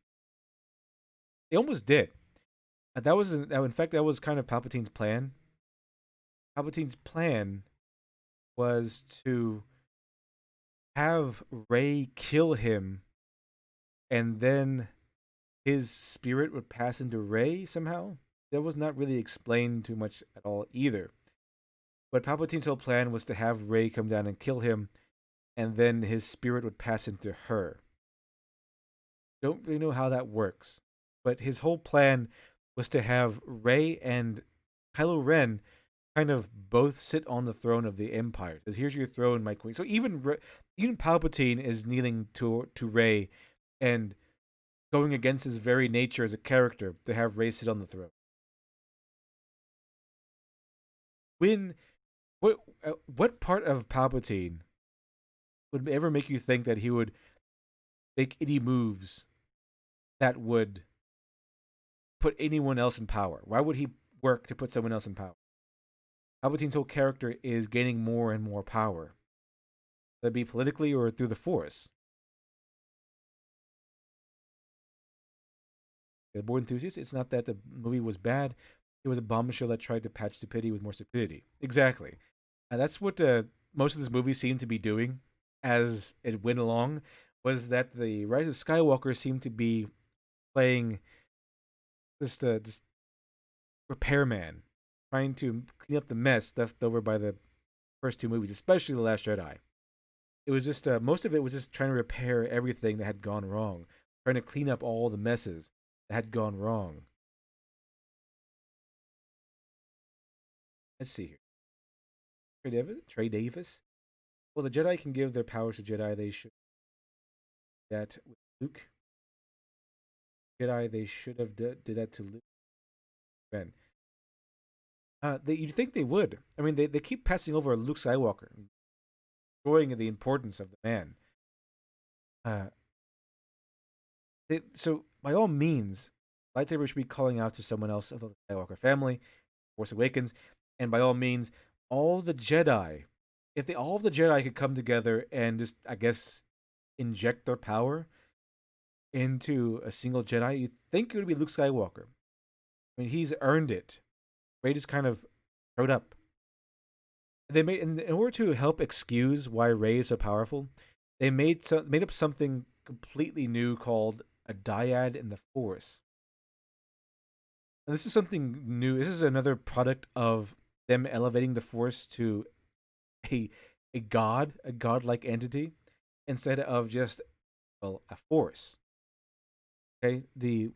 They almost did. That was in fact that was kind of Palpatine's plan. Palpatine's plan was to have Rey kill him, and then his spirit would pass into Rey somehow. That was not really explained too much at all either. But Palpatine's whole plan was to have Rey come down and kill him, and then his spirit would pass into her. Don't really know how that works, but his whole plan was to have Rey and Kylo Ren kind of both sit on the throne of the Empire. Says, "Here's your throne, my queen." So even Palpatine is kneeling to Rey and going against his very nature as a character to have Rey sit on the throne. What part of Palpatine would ever make you think that he would make any moves that would put anyone else in power? Why would he work to put someone else in power? Palpatine's whole character is gaining more and more power. Whether it be politically or through the Force. The board enthusiast, it's not that the movie was bad. It was a bombshell that tried to patch stupidity with more stupidity. Exactly. And that's what most of this movie seemed to be doing as it went along, was that the Rise of Skywalker seemed to be playing this repairman, trying to clean up the mess left over by the first two movies, especially The Last Jedi. It was just most of it was just trying to repair everything that had gone wrong, trying to clean up all the messes that had gone wrong. Let's see here. Trey Davis. Well, the Jedi can give their powers to Jedi. They should do that with Luke. Jedi, they should have did that to Luke. Ben. You'd think they would. I mean, they keep passing over Luke Skywalker, showing the importance of the man. So, by all means, lightsaber should be calling out to someone else of the Skywalker family, Force Awakens, and by all means, all the Jedi, all of the Jedi could come together and just, I guess, inject their power into a single Jedi, you'd think it would be Luke Skywalker. I mean, he's earned it. Rey just kind of showed up. They made in order to help excuse why Rey is so powerful, they made up something completely new called a dyad in the Force. And this is something new. This is another product of them elevating the Force to a godlike entity, instead of just a force. Okay, the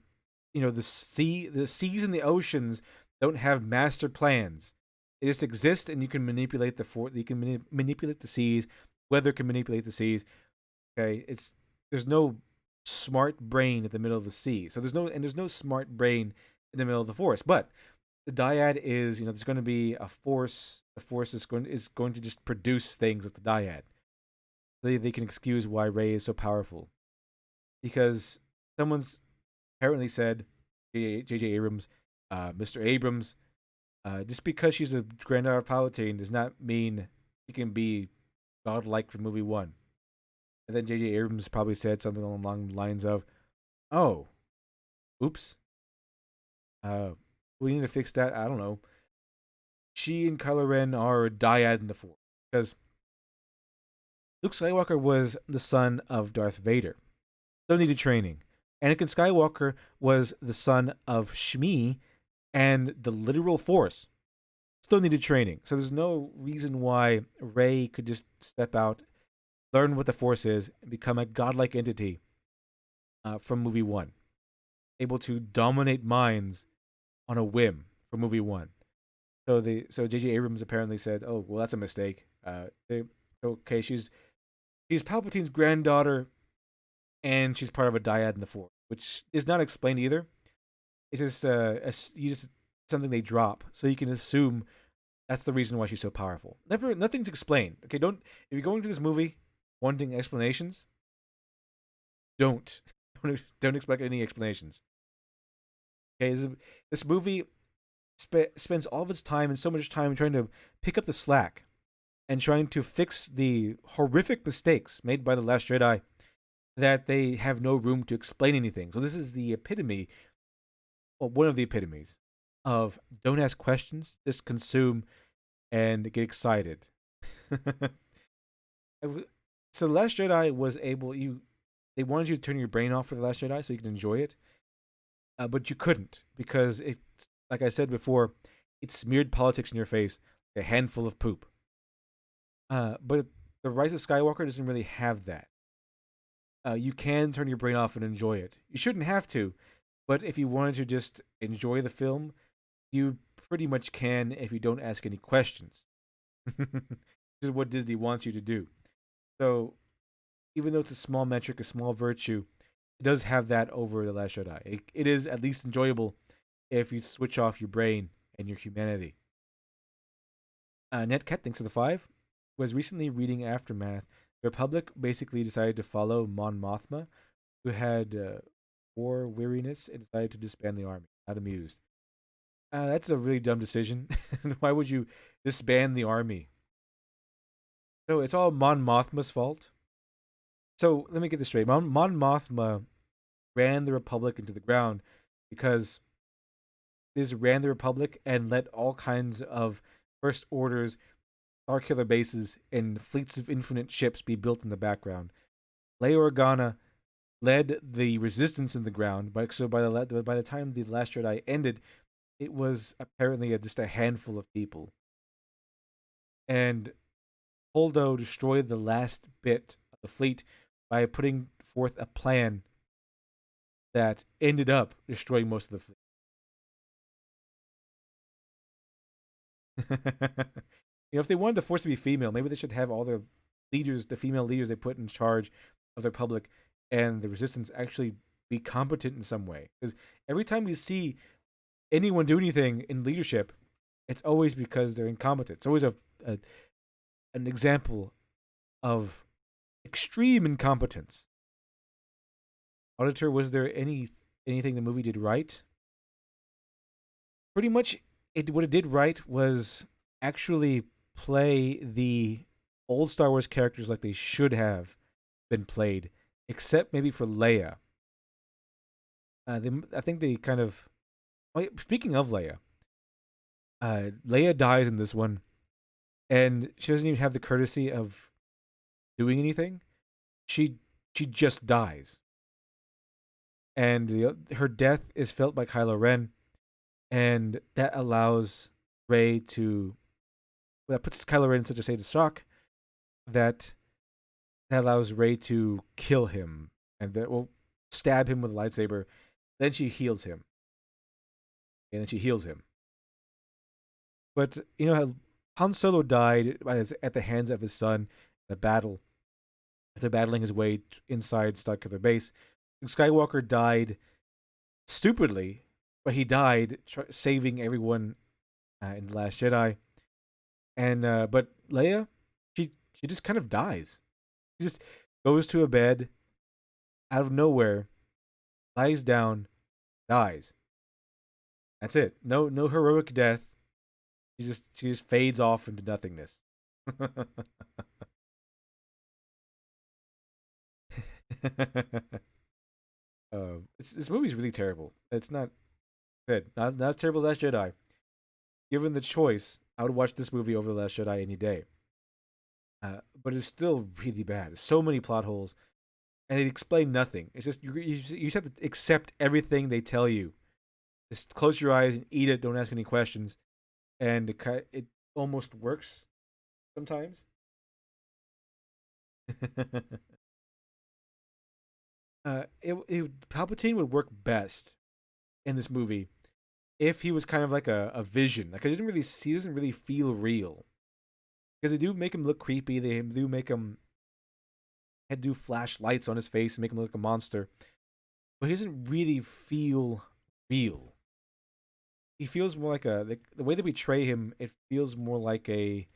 seas and the oceans don't have master plans. They just exist, and you can manipulate you can manipulate the seas. Weather can manipulate the seas. Okay, there's no smart brain at the middle of the sea. So there's no smart brain in the middle of the Force. But the dyad is, there's going to be a force. The Force is going to just produce things with the dyad. They can excuse why Rey is so powerful, because someone's apparently said, J.J. Abrams, Mr. Abrams, just because she's a granddaughter of Palpatine does not mean she can be godlike from movie one. And then J.J. Abrams probably said something along the lines of, "Oh, oops. We need to fix that. I don't know. She and Kylo Ren are a dyad in the Force, because Luke Skywalker was the son of Darth Vader. Still needed training. Anakin Skywalker was the son of Shmi and the literal Force. still needed training. So there's no reason why Rey could just step out, learn what the Force is, and become a godlike entity from movie one, able to dominate minds on a whim from movie one. So J.J. Abrams apparently said, "Oh, well, that's a mistake. Okay, she's Palpatine's granddaughter, and she's part of a dyad in the Force, which is not explained either. It's just something they drop, so you can assume that's the reason why she's so powerful. Nothing's explained. Okay, don't if you're going to this movie wanting explanations, don't don't expect any explanations. Okay, this movie spends all of its time and so much time trying to pick up the slack and trying to fix the horrific mistakes made by the Last Jedi that they have no room to explain anything. So this is the epitome, or one of the epitomes, of don't ask questions, just consume and get excited. So the Last Jedi was able they wanted you to turn your brain off for the Last Jedi so you can enjoy it, but you couldn't because it, like I said before, it smeared politics in your face, like a handful of poop. But the Rise of Skywalker doesn't really have that. You can turn your brain off and enjoy it. You shouldn't have to, but if you wanted to just enjoy the film, you pretty much can if you don't ask any questions. This is what Disney wants you to do. So, even though it's a small metric, a small virtue, it does have that over The Last Jedi. It is at least enjoyable if you switch off your brain and your humanity. Netcat, thanks for the 5, was recently reading Aftermath. The Republic basically decided to follow Mon Mothma, who had war weariness and decided to disband the army. Not amused. That's a really dumb decision. Why would you disband the army? So it's all Mon Mothma's fault. So let me get this straight. Mon Mothma ran the Republic into the ground because this ran the Republic and let all kinds of First Orders, Starkiller bases, and fleets of infinite ships be built in the background. Leia Organa led the resistance in the ground, but so by the time the Last Jedi ended, it was apparently just a handful of people. And Holdo destroyed the last bit of the fleet by putting forth a plan that ended up destroying most of the fleet. If they wanted the Force to be female, maybe they should have all the leaders, the female leaders they put in charge of the Republic and the Resistance, actually be competent in some way. Because every time you see anyone do anything in leadership, it's always because they're incompetent. It's always an example of extreme incompetence. Auditor, was there anything the movie did right? Pretty much, what it did right was actually play the old Star Wars characters like they should have been played, except maybe for Leia. I think they kind of. Speaking of Leia, Leia dies in this one, and she doesn't even have the courtesy of doing anything. She just dies, and her death is felt by Kylo Ren, and that allows Rey to. That puts Kylo Ren in such a state of shock that allows Rey to kill him and that will stab him with a lightsaber. Then she heals him, and then she heals him. But how Han Solo died at the hands of his son in a battle after battling his way inside Starkiller Base. Skywalker died stupidly, but he died saving everyone in The Last Jedi. And but Leia, she just kind of dies. She just goes to a bed out of nowhere, lies down, dies. That's it. No heroic death. She just fades off into nothingness. This movie's really terrible. It's not good. Not as terrible as Last Jedi. Given the choice, I would watch this movie over The Last Jedi any day. But it's still really bad. So many plot holes, and they explain nothing. It's just you just have to accept everything they tell you. Just close your eyes and eat it. Don't ask any questions, and it almost works sometimes. Palpatine would work best in this movie if he was kind of like a vision. Like he doesn't really feel real because they do make him look creepy. They do make him had to do flashlights on his face and make him look like a monster, but he doesn't really feel real. He feels more like the way they betray him. It feels more a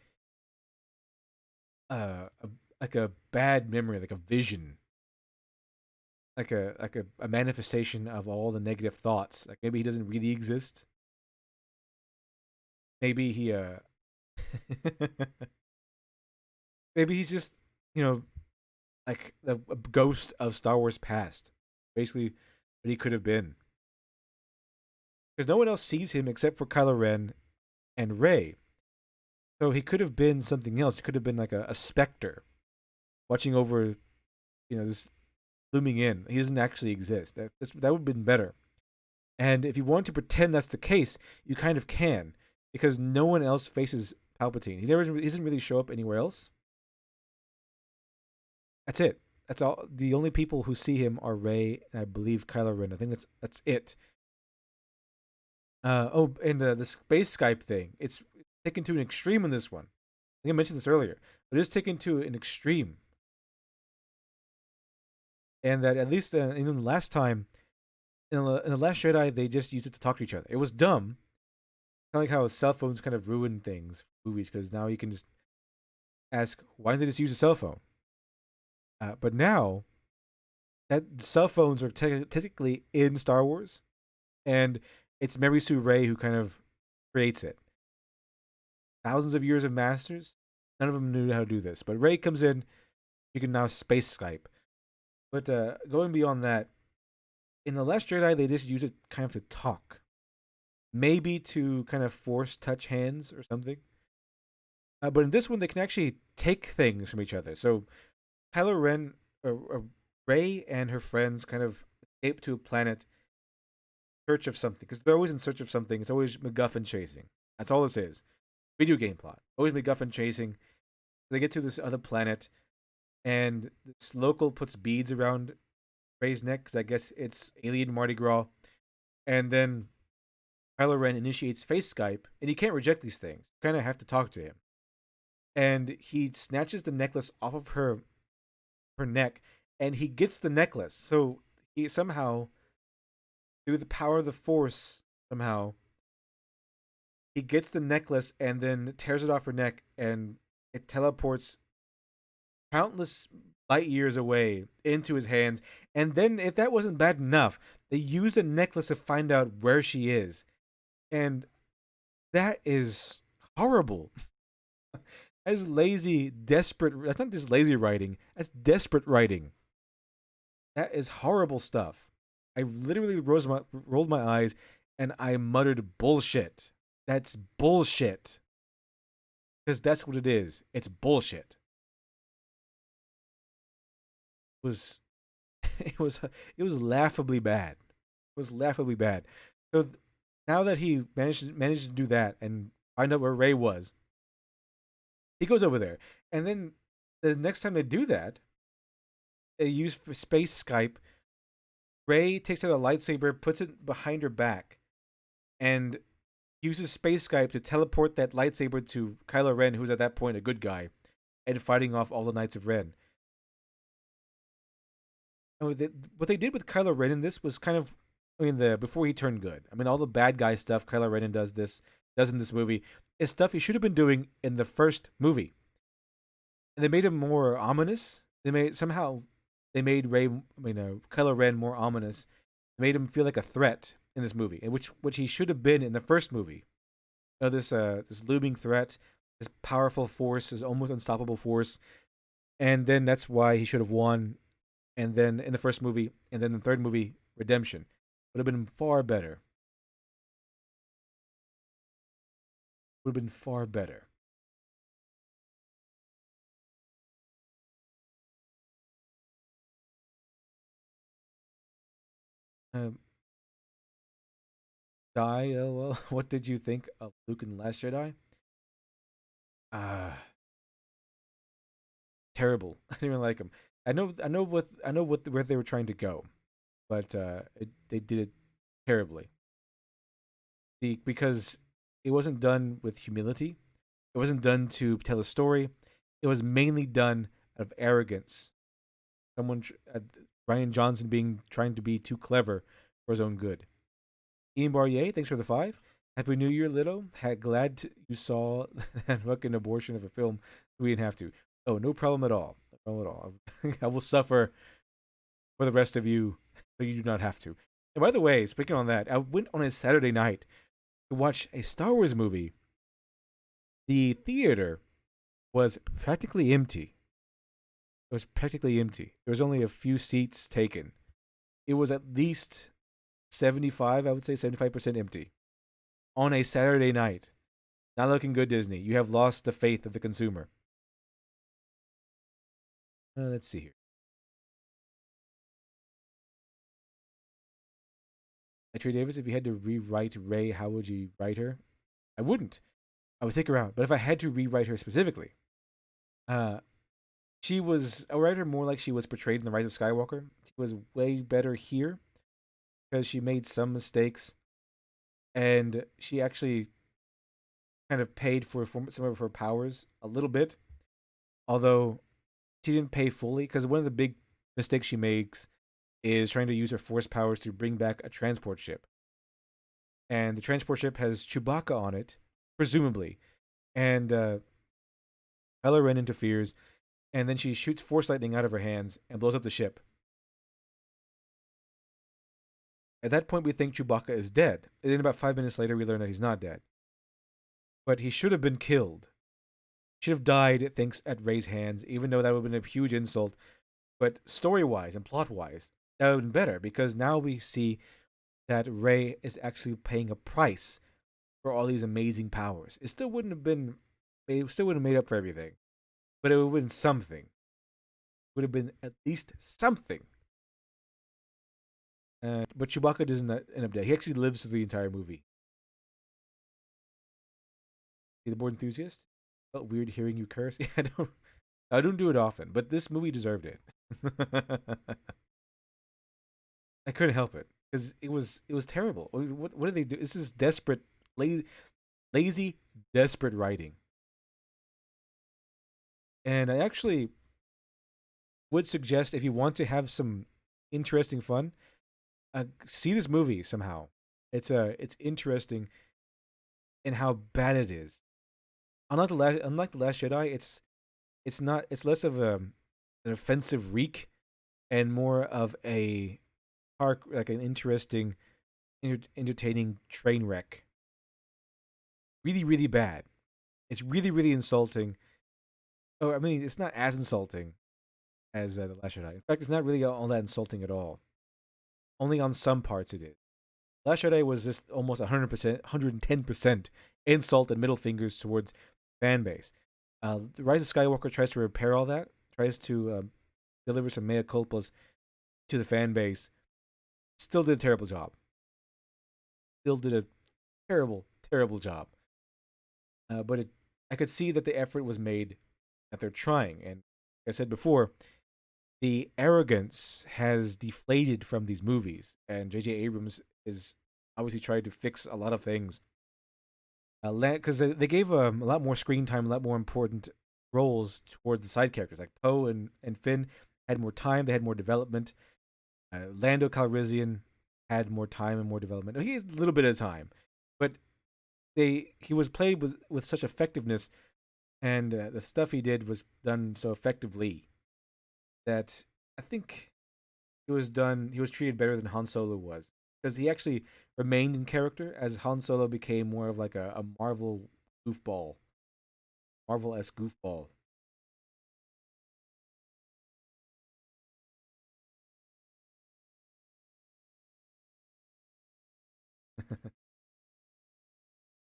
like a bad memory, like a vision, like a manifestation of all the negative thoughts. Like maybe he doesn't really exist. Maybe he maybe he's just you know like a ghost of Star Wars past, basically what he could have been. Because no one else sees him except for Kylo Ren and Rey. So he could have been something else. He could have been like a specter watching over, this looming in. He doesn't actually exist. That would have been better. And if you want to pretend that's the case, you kind of can, because no one else faces Palpatine. He doesn't really show up anywhere else. That's it. That's all. The only people who see him are Rey and I believe Kylo Ren. I think that's it. And the space Skype thing. It's taken to an extreme in this one. I think I mentioned this earlier, but it's taken to an extreme. And that at least in the last time, in the Last Jedi, they just used it to talk to each other. It was dumb, kind of like how cell phones kind of ruin things, movies, because now you can just ask, why didn't they just use a cell phone? But now that cell phones are technically in Star Wars, and it's Mary Sue Ray who kind of creates it. Thousands of years of masters, none of them knew how to do this. But Ray comes in, you can now space Skype. But going beyond that, in The Last Jedi, they just use it kind of to talk. Maybe to kind of force touch hands or something. But in this one, they can actually take things from each other. So Kylo Ren, Rey and her friends kind of escape to a planet in search of something. Because they're always in search of something. It's always MacGuffin chasing. That's all this is. Video game plot. Always MacGuffin chasing. They get to this other planet, and this local puts beads around Rey's neck because I guess it's alien Mardi Gras. And then Kylo Ren initiates face Skype, and he can't reject these things. You kind of have to talk to him. And he snatches the necklace off of her neck, and he gets the necklace. So he somehow, through the power of the Force, somehow he gets the necklace and then tears it off her neck, and it teleports countless light years away into his hands. And then, if that wasn't bad enough, they use the necklace to find out where she is. And that is horrible. That is lazy, desperate. That's not just lazy writing. That's desperate writing. That is horrible stuff. I literally rolled my eyes and I muttered bullshit. That's bullshit. Because that's what it is. It's bullshit. It was it was it was laughably bad. It was laughably bad. So now that he managed to do that and find out where Ray was, he goes over there. And then the next time they do that, they use space Skype. Ray takes out a lightsaber, puts it behind her back, and uses space Skype to teleport that lightsaber to Kylo Ren, who's at that point a good guy, and fighting off all the Knights of Ren. And what they did with Kylo Ren in this was kind of, the before he turned good. I mean, all the bad guy stuff Kylo Ren does in this movie is stuff he should have been doing in the first movie. And they made him more ominous. They made Kylo Ren more ominous. They made him feel like a threat in this movie, and which he should have been in the first movie. This looming threat, this powerful force, this almost unstoppable force, and then that's why he should have won. And then in the first movie, and then the third movie, redemption would have been far better. Would have been far better. Um, Die. Well, what did you think of Luke and the Last Jedi? Uh Terrible. I didn't even like him. I know what where they were trying to go, but they did it terribly. Because it wasn't done with humility. It wasn't done to tell a story. It was mainly done out of arrogance. Someone, Ryan Johnson, being trying to be too clever for his own good. Ian Barrier, thanks for the 5. Happy New Year, Little. You saw that fucking abortion of a film. We didn't have to. Oh, no problem at all. No problem at all. I will suffer for the rest of you, so you do not have to. And by the way, speaking on that, I went on a Saturday night to watch a Star Wars movie. The theater was practically empty. It was practically empty. There was only a few seats taken. It was at least 75, I would say 75% empty on a Saturday night. Not looking good, Disney. You have lost the faith of the consumer. Let's see here. Trey Davis, if you had to rewrite Ray, how would you write her? I wouldn't. I would take her out. But if I had to rewrite her specifically, uh, she was, I would write her more like she was portrayed in The Rise of Skywalker. She was way better here because she made some mistakes and she actually kind of paid for some of her powers a little bit, although she didn't pay fully because one of the big mistakes she makes is trying to use her force powers to bring back a transport ship. And the transport ship has Chewbacca on it, presumably. And Kylo Ren interferes, and then she shoots force lightning out of her hands and blows up the ship. At that point, we think Chewbacca is dead. And then about 5 minutes later, we learn that he's not dead. But he should have been killed. Should have died, thanks at Rey's hands, even though that would have been a huge insult. But story-wise and plot-wise, that would have been better because now we see that Rey is actually paying a price for all these amazing powers. It still wouldn't have been, it still wouldn't have made up for everything, but it would have been something. It would have been at least something. But Chewbacca doesn't end up dead. He actually lives through the entire movie. See the board enthusiast? Felt weird hearing you curse. Yeah, I don't do it often, but this movie deserved it. I couldn't help it because it was terrible. What did they do? This is desperate, lazy, desperate writing. And I actually would suggest if you want to have some interesting fun, see this movie somehow. It's interesting in how bad it is. Unlike the Last Jedi, it's not it's less of an offensive reek and more of a park like an interesting, entertaining train wreck. Really, really bad. It's really, really insulting. Oh, I mean, it's not as insulting as the Last Jedi. In fact, it's not really all that insulting at all. Only on some parts it is. Last Jedi was just almost 100%, 110% insult and middle fingers towards fan base. The Rise of Skywalker tries to repair all that, tries to deliver some mea culpas to the fan base. Still did a terrible job. Still did a terrible, terrible job. But I could see that the effort was made, that they're trying. And like I said before, the arrogance has deflated from these movies, and J.J. Abrams is obviously trying to fix a lot of things. Because they gave a lot more screen time, a lot more important roles towards the side characters. Like Poe and Finn had more time, they had more development. Lando Calrissian had more time and more development. He had a little bit of time, but he was played with such effectiveness, and the stuff he did was done so effectively that I think he was treated better than Han Solo was because he actually remained in character as Han Solo became more of like a Marvel goofball, Marvel-esque goofball.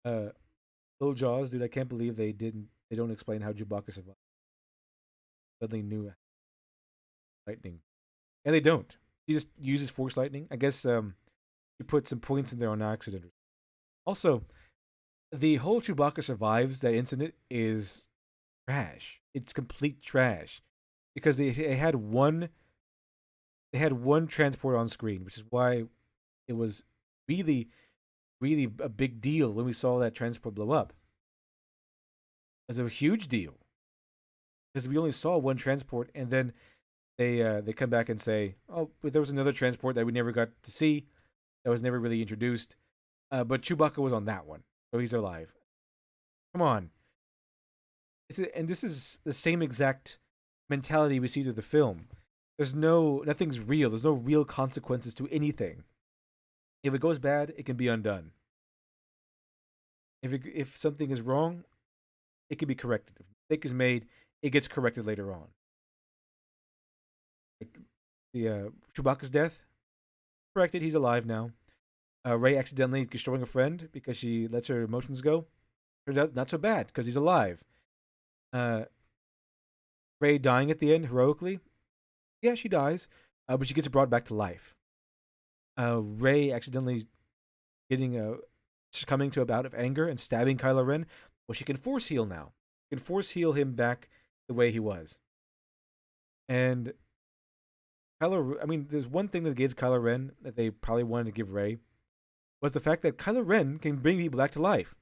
uh, Little Jaws, dude, I can't believe they don't explain how Chewbacca survived. Suddenly knew lightning, and they don't. He just uses force lightning. I guess he put some points in there on accident. Also, the whole Chewbacca survives that incident is trash. It's complete trash because they had one transport on screen, which is why it was really really a big deal when we saw that transport blow up. It was a huge deal because we only saw one transport, and then they come back and say, "Oh, but there was another transport that we never got to see, that was never really introduced, but Chewbacca was on that one, so he's alive." Come on, and this is the same exact mentality we see through the film. Nothing's real. There's no real consequences to anything. If it goes bad, it can be undone. If something is wrong, it can be corrected. If a mistake is made, it gets corrected later on. Like the Chewbacca's death, corrected. He's alive now. Rey accidentally destroying a friend because she lets her emotions go. Turns out not so bad because he's alive. Uh, Rey dying at the end heroically. Yeah, she dies, but she gets brought back to life. Rey accidentally getting succumbing to a bout of anger and stabbing Kylo Ren. Well, she can force heal now. She can force heal him back the way he was. And I mean, there's one thing that gave Kylo Ren that they probably wanted to give Rey was the fact that Kylo Ren can bring people back to life,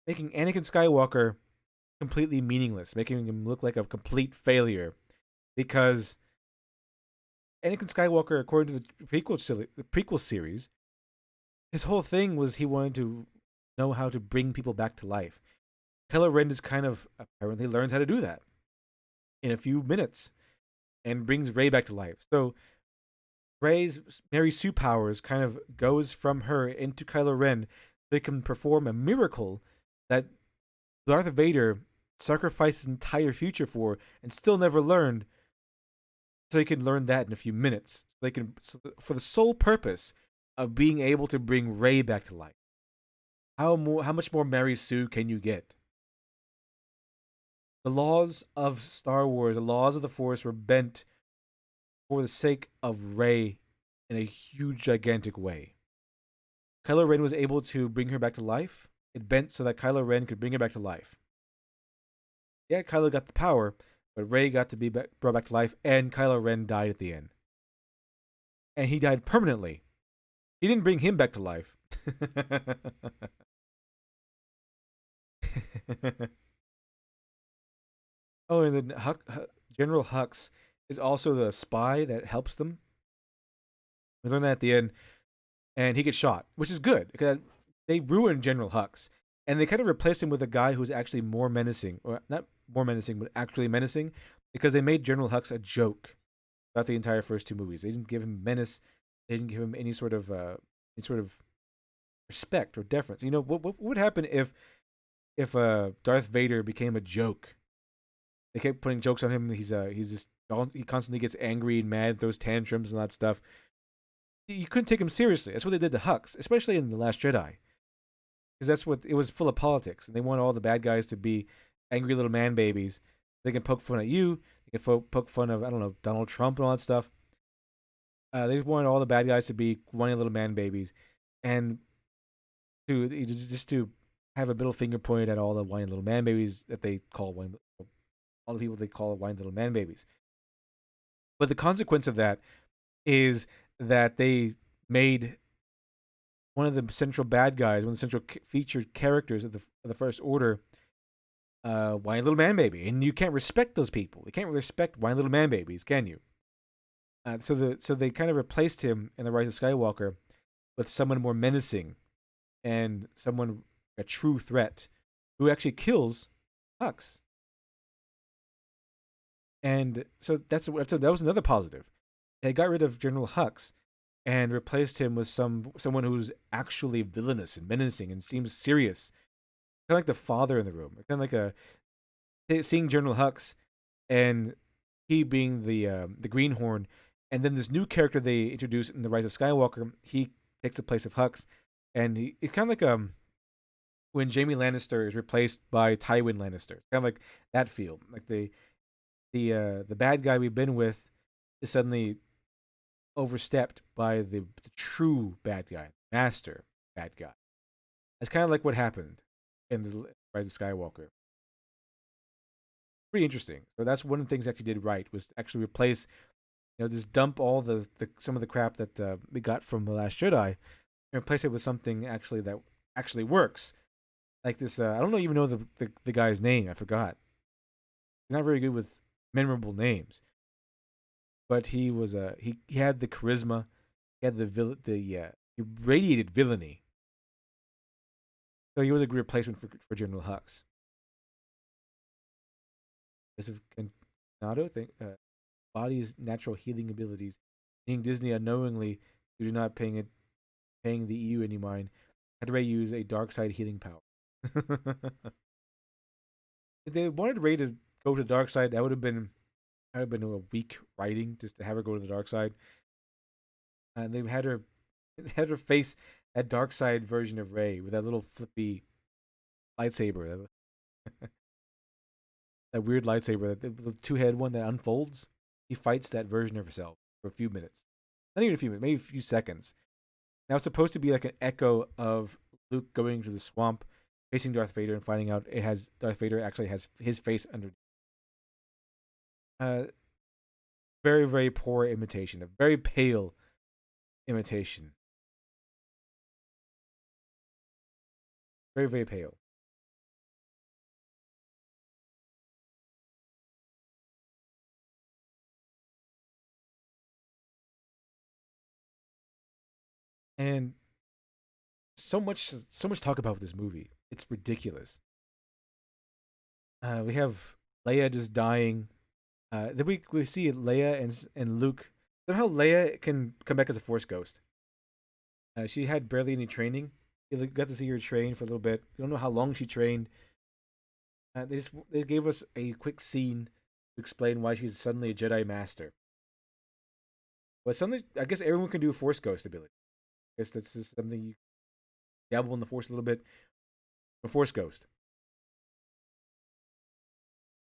making Anakin Skywalker completely meaningless, making him look like a complete failure. Because Anakin Skywalker, according to the prequel series, his whole thing was he wanted to know how to bring people back to life. Kylo Ren just kind of apparently learns how to do that in a few minutes and brings Rey back to life. So Rey's Mary Sue powers kind of goes from her into Kylo Ren. They can perform a miracle that Darth Vader sacrificed his entire future for and still never learned. So he can learn that in a few minutes. For the sole purpose of being able to bring Rey back to life. How much more Mary Sue can you get? The laws of Star Wars, the laws of the Force were bent for the sake of Rey in a huge, gigantic way. Kylo Ren was able to bring her back to life. It bent so that Kylo Ren could bring her back to life. Yeah, Kylo got the power, but Rey got to be brought back to life, and Kylo Ren died at the end. And he died permanently. He didn't bring him back to life. Oh, and then General Hux is also the spy that helps them. We learn that at the end, and he gets shot, which is good because they ruined General Hux, and they kind of replaced him with a guy who's actually more menacing, or not more menacing, but actually menacing, because they made General Hux a joke throughout the entire first two movies. They didn't give him menace. They didn't give him any sort of respect or deference. You know what would happen if Darth Vader became a joke? They kept putting jokes on him. He constantly gets angry and mad, throws tantrums and all that stuff. You couldn't take him seriously. That's what they did to Hux, especially in The Last Jedi, because that's what it was, full of politics, and they want all the bad guys to be angry little man babies. They can poke fun at you. They can poke fun of, I don't know, Donald Trump and all that stuff. They wanted all the bad guys to be whiny little man babies, and to have a middle finger pointed at all the whiny little man babies that they call all the people they call whiny little man babies. But the consequence of that is that they made one of the central bad guys, one of the central featured characters of the First Order, whiny little man baby, and you can't respect those people. You can't respect whiny little man babies, can you? So they kind of replaced him in the Rise of Skywalker with someone more menacing and someone a true threat who actually kills Hux. And so that was another positive. They got rid of General Hux and replaced him with someone who's actually villainous and menacing and seems serious, kind of like the father in the room, kind of like seeing General Hux and he being the greenhorn, and then this new character they introduce in the Rise of Skywalker, he takes the place of Hux, and it's kind of like when Jaime Lannister is replaced by Tywin Lannister, kind of like that feel, like the bad guy we've been with is suddenly overstepped by the true bad guy, master bad guy. That's kind of like what happened in the Rise of Skywalker. Pretty interesting. So that's one of the things they actually did right was to actually replace, just dump all the some of the crap that we got from the Last Jedi and replace it with something actually that actually works. Like this, I don't even know the guy's name. I forgot. He's not very good with memorable names, but he was he had the charisma, he had he radiated villainy. So he was a good replacement for General Hux. As of Canado, body's natural healing abilities, seeing Disney unknowingly due to not paying the EU any mind, had Ray use a dark side healing power. If they wanted Ray to go to the dark side, that would have been a weak writing just to have her go to the dark side. And they had her face that dark side version of Ray with that little flippy lightsaber, that weird lightsaber, the two-head one that unfolds. He fights that version of herself for a few minutes, not even a few minutes, maybe a few seconds. Now it's supposed to be like an echo of Luke going to the swamp, facing Darth Vader, and finding out Darth Vader actually has his face under. Uh, very very poor imitation, a very pale imitation, very very pale. And so much talk about this movie. It's ridiculous. We have Leia just dying. Then we see Leia and Luke. Somehow Leia can come back as a Force ghost. She had barely any training. You got to see her train for a little bit. You don't know how long she trained. They gave us a quick scene to explain why she's suddenly a Jedi Master. But suddenly, I guess everyone can do a Force ghost ability. I guess that's just something you dabble in the Force a little bit. A Force ghost.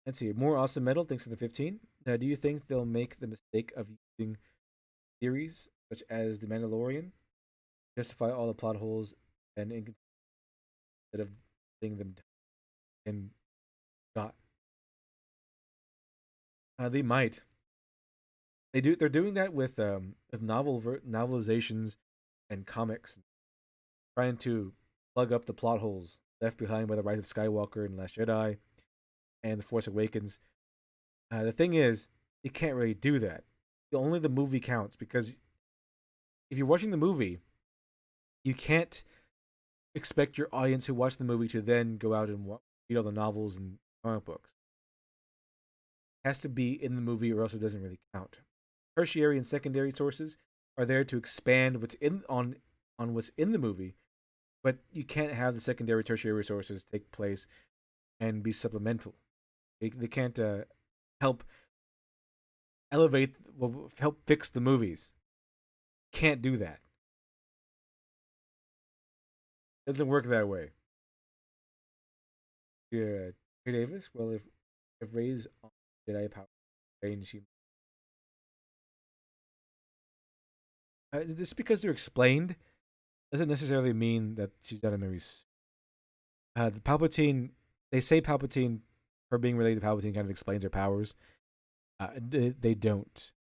Let's see. More awesome metal. Thanks for the 15. Do you think they'll make the mistake of using theories such as the Mandalorian justify all the plot holes and instead of letting them and got? They might. They do. They're doing that with novelizations and comics, trying to plug up the plot holes left behind by the Rise of Skywalker and Last Jedi and the Force Awakens. The thing is, you can't really do that. Only the movie counts because if you're watching the movie, you can't expect your audience who watched the movie to then go out and read all the novels and comic books. It has to be in the movie, or else it doesn't really count. Tertiary and secondary sources are there to expand what's in on what's in the movie, but you can't have the secondary, tertiary sources take place and be supplemental. They can't help elevate, well, help fix the movies. Can't do that. Doesn't work that way. Yeah, Ray Davis. Well, if Ray's on Jedi power, and she just because they're explained doesn't necessarily mean that she's not a Mary's. The Palpatine, they say Palpatine, her being related to Palpatine, kind of explains her powers. They don't.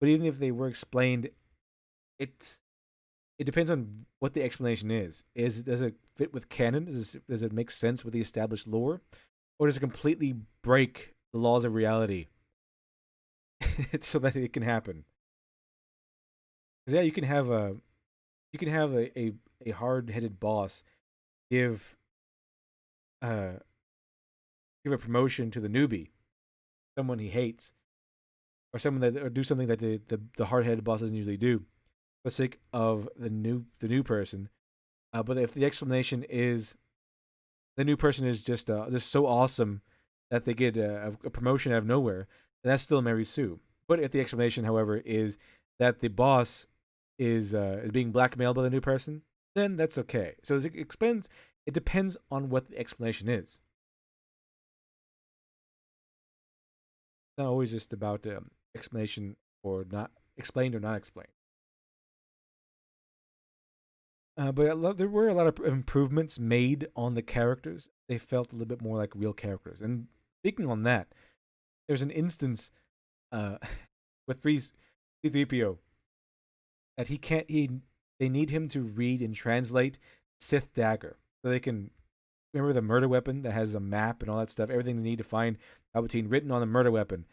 But even if they were explained, it it depends on what the explanation is. Does it fit with canon? Does it make sense with the established lore, or does it completely break the laws of reality so that it can happen? Because yeah, you can have a hard headed boss give uh give a promotion to the newbie, someone he hates, or someone that or do something that the hard headed boss doesn't usually do, for the sake of the new person. But if the explanation is the new person is just so awesome that they get a promotion out of nowhere, then that's still Mary Sue. But if the explanation, however, is that the boss is being blackmailed by the new person, then that's okay. So it depends on what the explanation is. It's not always just about explanation or not explained or not explained. But there were a lot of improvements made on the characters. They felt a little bit more like real characters. And speaking on that, there's an instance uh, with C3PO that he can't. They need him to read and translate Sith dagger so they can remember the murder weapon that has a map and all that stuff. Everything they need to find Palpatine written on the murder weapon.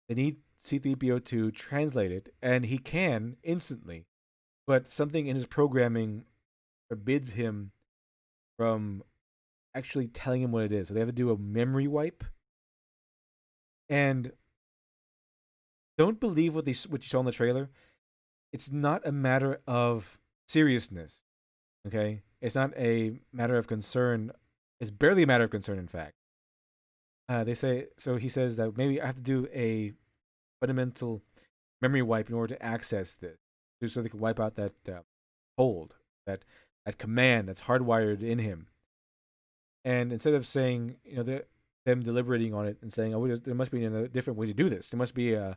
They need C3PO to translate it, and he can instantly. But something in his programming forbids him from actually telling him what it is. So they have to do a memory wipe. And don't believe what you saw in the trailer. It's not a matter of seriousness. Okay, it's not a matter of concern. It's barely a matter of concern, in fact. They say so. He says that maybe I have to do a fundamental memory wipe in order to access this, so they can wipe out that hold, that command that's hardwired in him. And instead of saying, them deliberating on it and saying, "Oh, there must be a different way to do this. There must be a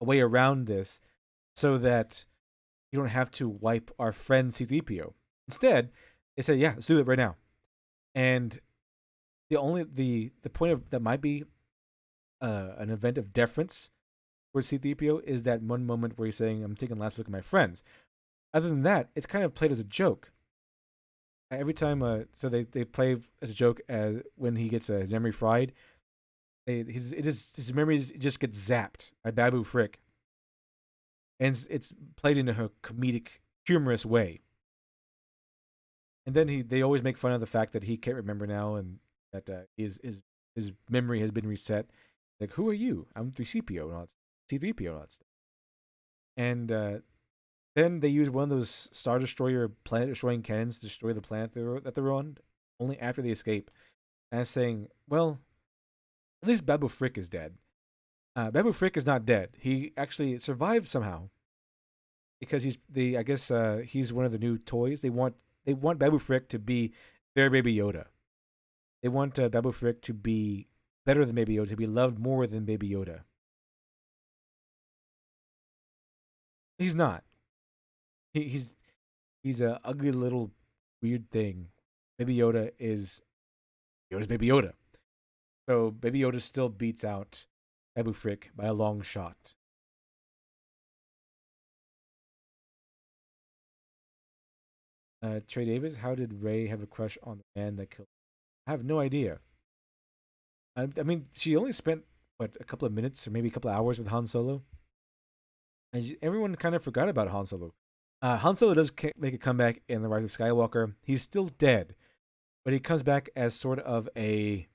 way around this, so that you don't have to wipe our friend C3PO." Instead, they say, "Yeah, let's do it right now." And the point of that might be an event of deference for C3PO is that one moment where he's saying, "I'm taking a last look at my friends." Other than that, it's kind of played as a joke. Every time, so they play as a joke as when he gets his memory fried. His memories just get zapped by Babu Frick, and it's played in a comedic, humorous way. And then they always make fun of the fact that he can't remember now, and that his memory has been reset. Like, who are you? I'm 3CPO, not C3PO, not stuff. And then they use one of those Star Destroyer planet destroying cannons to destroy the planet that they're on, only after they escape. And I'm saying, well, at least Babu Frick is dead. Babu Frick is not dead. He actually survived somehow because he's one of the new toys. They want Babu Frick to be their Baby Yoda. They want Babu Frick to be better than Baby Yoda, to be loved more than Baby Yoda. He's not. He's a ugly little weird thing. Baby Yoda's Baby Yoda. So Baby Yoda still beats out Babu Frick by a long shot. Trey Davis, how did Ray have a crush on the man that killed her? I have no idea. I mean, she only spent a couple of minutes or maybe a couple of hours with Han Solo, and everyone kind of forgot about Han Solo. Han Solo does make a comeback in the Rise of Skywalker. He's still dead, but he comes back as sort of a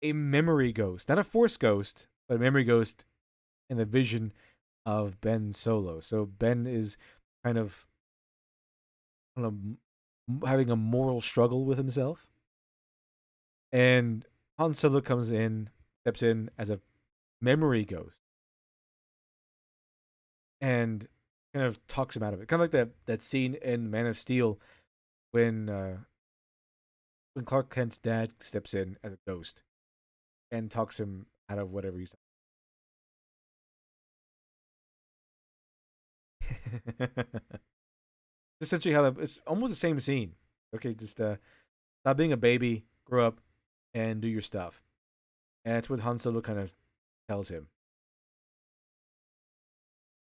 memory ghost, not a Force ghost, but a memory ghost in the vision of Ben Solo. So Ben is kind of, I don't know, having a moral struggle with himself, and Han Solo steps in as a memory ghost, and kind of talks him out of it. Kind of like that scene in Man of Steel when Clark Kent's dad steps in as a ghost and talks him out of whatever he's. Essentially, it's almost the same scene. Okay, just stop being a baby, grow up, and do your stuff. And that's what Han Solo kind of tells him.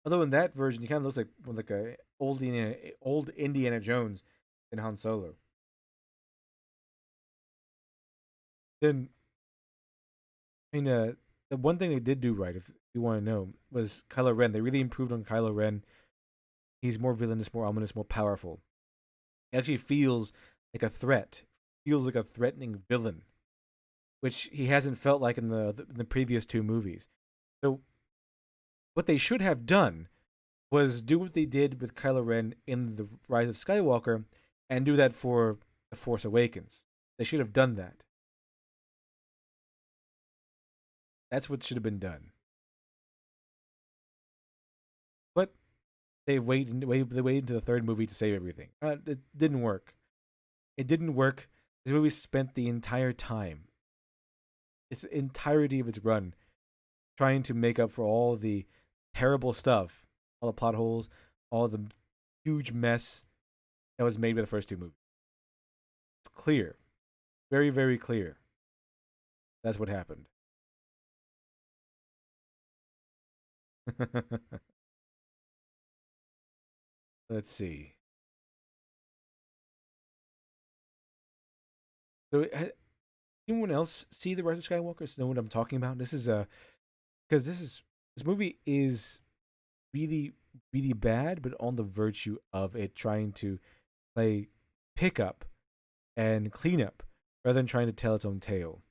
Although in that version, he kind of looks like a old Indiana Jones in Han Solo. Then, I mean, the one thing they did do right, if you want to know, was Kylo Ren. They really improved on Kylo Ren. He's more villainous, more ominous, more powerful. He actually feels like a threat. Feels like a threatening villain, which he hasn't felt like in the previous two movies. So, what they should have done was do what they did with Kylo Ren in the Rise of Skywalker, and do that for the Force Awakens. They should have done that. That's what should have been done. But they waited into the third movie to save everything. It didn't work. It didn't work. This movie spent the entire time, its entirety of its run, trying to make up for all the terrible stuff, all the plot holes, all the huge mess that was made by the first two movies. It's clear, very, very clear. That's what happened. Let's see. So, anyone else see the Rise of Skywalker? Know what I'm talking about? This is because this movie is really, really bad, but on the virtue of it trying to play pickup and cleanup rather than trying to tell its own tale.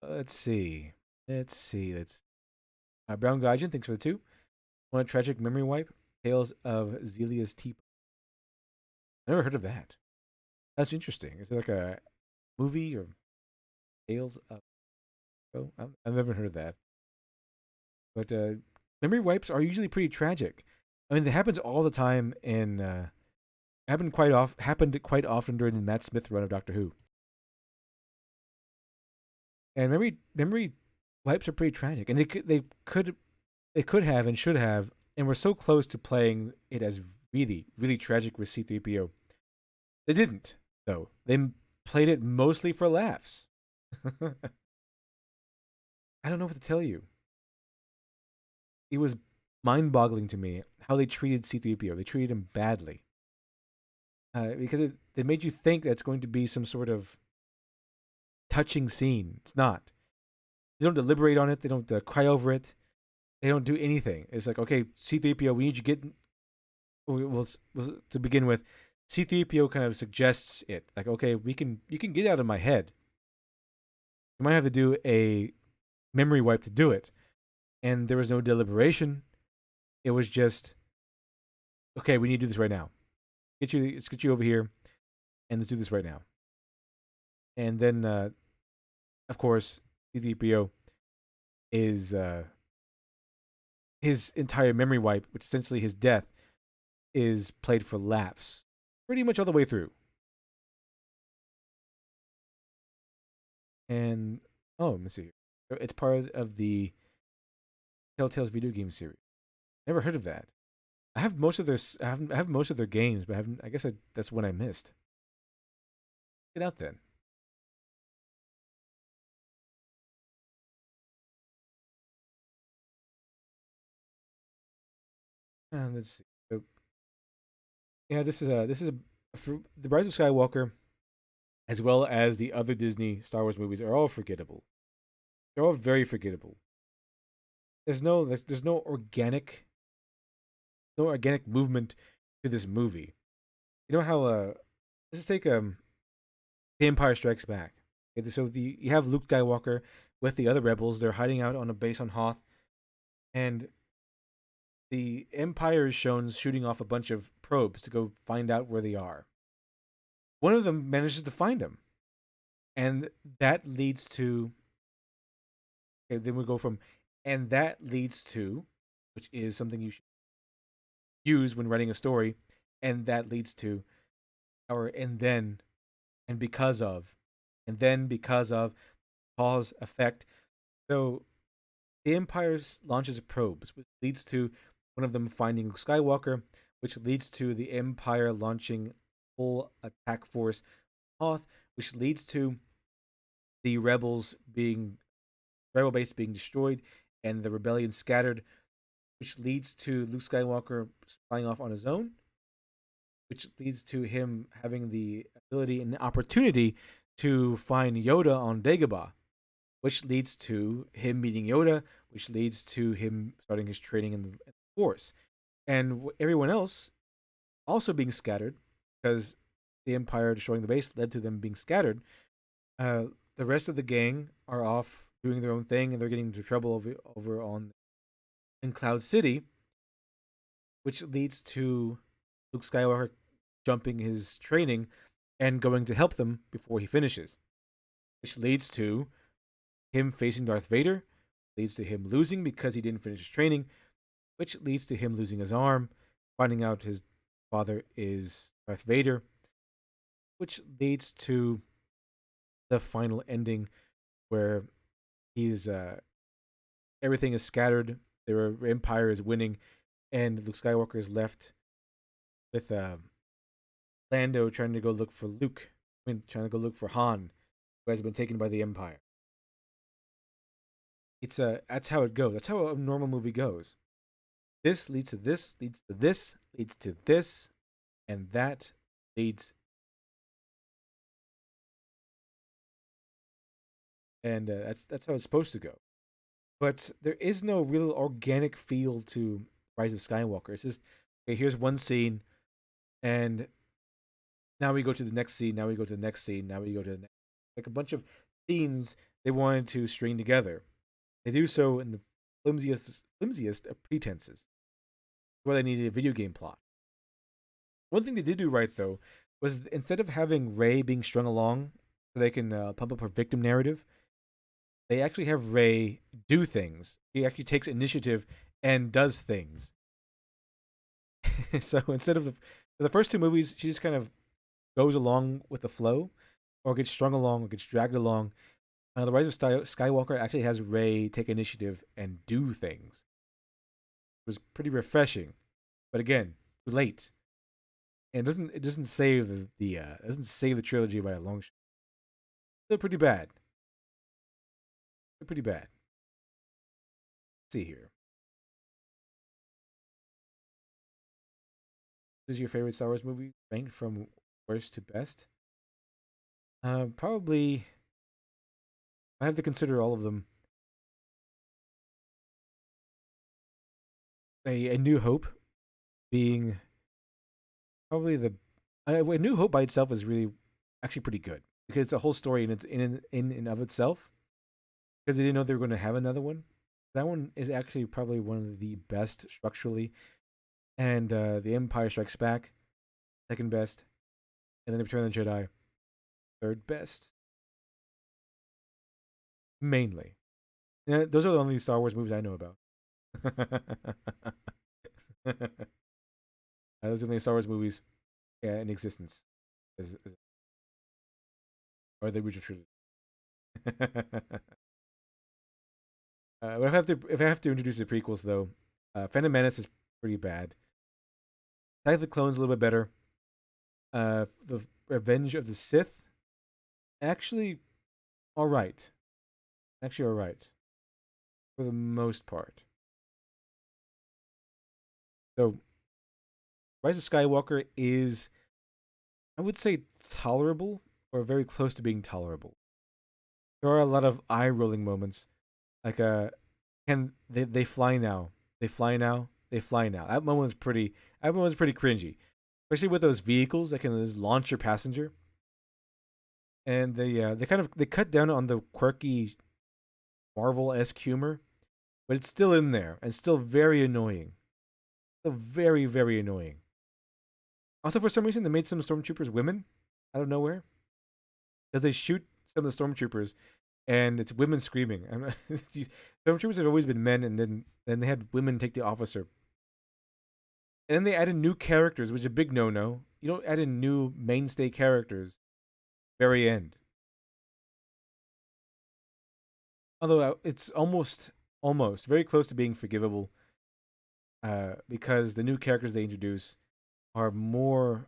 Let's see. Let's. Brown Gaijin, thanks for the two. Want a tragic memory wipe? Tales of Zelia's Teep. I never heard of that. That's interesting. Is it like a movie or Tales of? Oh, I've never heard of that. But memory wipes are usually pretty tragic. I mean, it happens all the time in. Happened quite often during the Matt Smith run of Doctor Who. And memory wipes are pretty tragic, and they could have and should have, and we're so close to playing it as really, really tragic with C3PO. They didn't, though. They played it mostly for laughs. I don't know what to tell you. It was mind-boggling to me how they treated C3PO. They treated him badly. Because they made you think that's going to be some sort of touching scene. It's not. They don't deliberate on it. They don't cry over it. They don't do anything. It's like, okay, C3PO, we need you to get. Well, to begin with, C3PO kind of suggests it. Like, okay, you can get out of my head. You might have to do a memory wipe to do it. And there was no deliberation. It was just, okay, we need to do this right now. Let's get you over here, and let's do this right now. And then, of course, C3PO is his entire memory wipe, which essentially his death, is played for laughs, pretty much all the way through. And let me see. It's part of the Telltale's video game series. Never heard of that. I have most of their games, but I guess that's one I missed. Get out then. Let's see. So, yeah, this is for the Rise of Skywalker, as well as the other Disney Star Wars movies, are all forgettable. They're all very forgettable. There's no organic movement to this movie. You know how let's just take The Empire Strikes Back. Okay, so you have Luke Skywalker with the other rebels. They're hiding out on a base on Hoth, and the Empire is shown shooting off a bunch of probes to go find out where they are. One of them manages to find them, and that leads to. Okay, then we go from, and that leads to, which is something you should use when writing a story, and that leads to, or and then, and because of, and then because of, cause effect. So the Empire launches probes, which leads to one of them finding Skywalker, which leads to the Empire launching full attack force Hoth, which leads to the rebel base being destroyed and the rebellion scattered, which leads to Luke Skywalker flying off on his own, which leads to him having the ability and opportunity to find Yoda on Dagobah, which leads to him meeting Yoda, which leads to him starting his training in the Force. And everyone else also being scattered, because the Empire destroying the base led to them being scattered. The rest of the gang are off doing their own thing, and they're getting into trouble over in Cloud City, which leads to Luke Skywalker jumping his training and going to help them before he finishes, which leads to him facing Darth Vader, leads to him losing because he didn't finish his training, which leads to him losing his arm, finding out his father is Darth Vader, which leads to the final ending where he's everything is scattered Their empire is winning, and Luke Skywalker is left with Lando trying to go look for Luke, trying to go look for Han, who has been taken by the Empire. It's that's how it goes. That's how a normal movie goes. This leads to this, leads to this, leads to this, and that leads. And that's how it's supposed to go. But there is no real organic feel to Rise of Skywalker. It's just, okay, here's one scene, and now we go to the next scene. Now we go to the next scene. Now we go to the next. Like a bunch of scenes they wanted to string together. They do so in the flimsiest of pretenses, where they needed a video game plot. One thing they did do right though was instead of having Rey being strung along so they can pump up her victim narrative, they actually have Rey do things. He actually takes initiative and does things. So instead of the first two movies, she just kind of goes along with the flow, or gets strung along, or gets dragged along. The Rise of Skywalker actually has Rey take initiative and do things. It was pretty refreshing, but again, too late. And it doesn't save the doesn't save the trilogy by a long shot. Still pretty bad. Still pretty bad. Let's see here. What is your favorite Star Wars movie ranked from worst to best? Probably. I have to consider all of them. A New Hope being probably the A New Hope by itself is really actually pretty good because it's a whole story in and of itself. Because they didn't know they were going to have another one. That one is actually probably one of the best structurally, and The Empire Strikes Back, second best, and then The Return of the Jedi, third best. Mainly, yeah, those are the only Star Wars movies I know about. Those are the only Star Wars movies in existence, or the original trilogy. If I have to introduce the prequels though, Phantom Menace is pretty bad. Attack of the Clones a little bit better. The Revenge of the Sith, actually, all right. Actually, all right for the most part. So, Rise of Skywalker is, I would say, tolerable or very close to being tolerable. There are a lot of eye rolling moments, like can they fly now? They fly now. They fly now. That moment was pretty. That moment was pretty cringy, especially with those vehicles that can just launch your passenger. And they cut down on the quirky Marvel-esque humor, but it's still in there and still very annoying. Still very, very annoying. Also, for some reason, they made some stormtroopers women out of nowhere because they shoot some of the stormtroopers and it's women screaming. Stormtroopers have always been men, and then they had women take the officer. And then they added new characters, which is a big no-no. You don't add in new mainstay characters. Very end. Although it's almost very close to being forgivable, because the new characters they introduce are more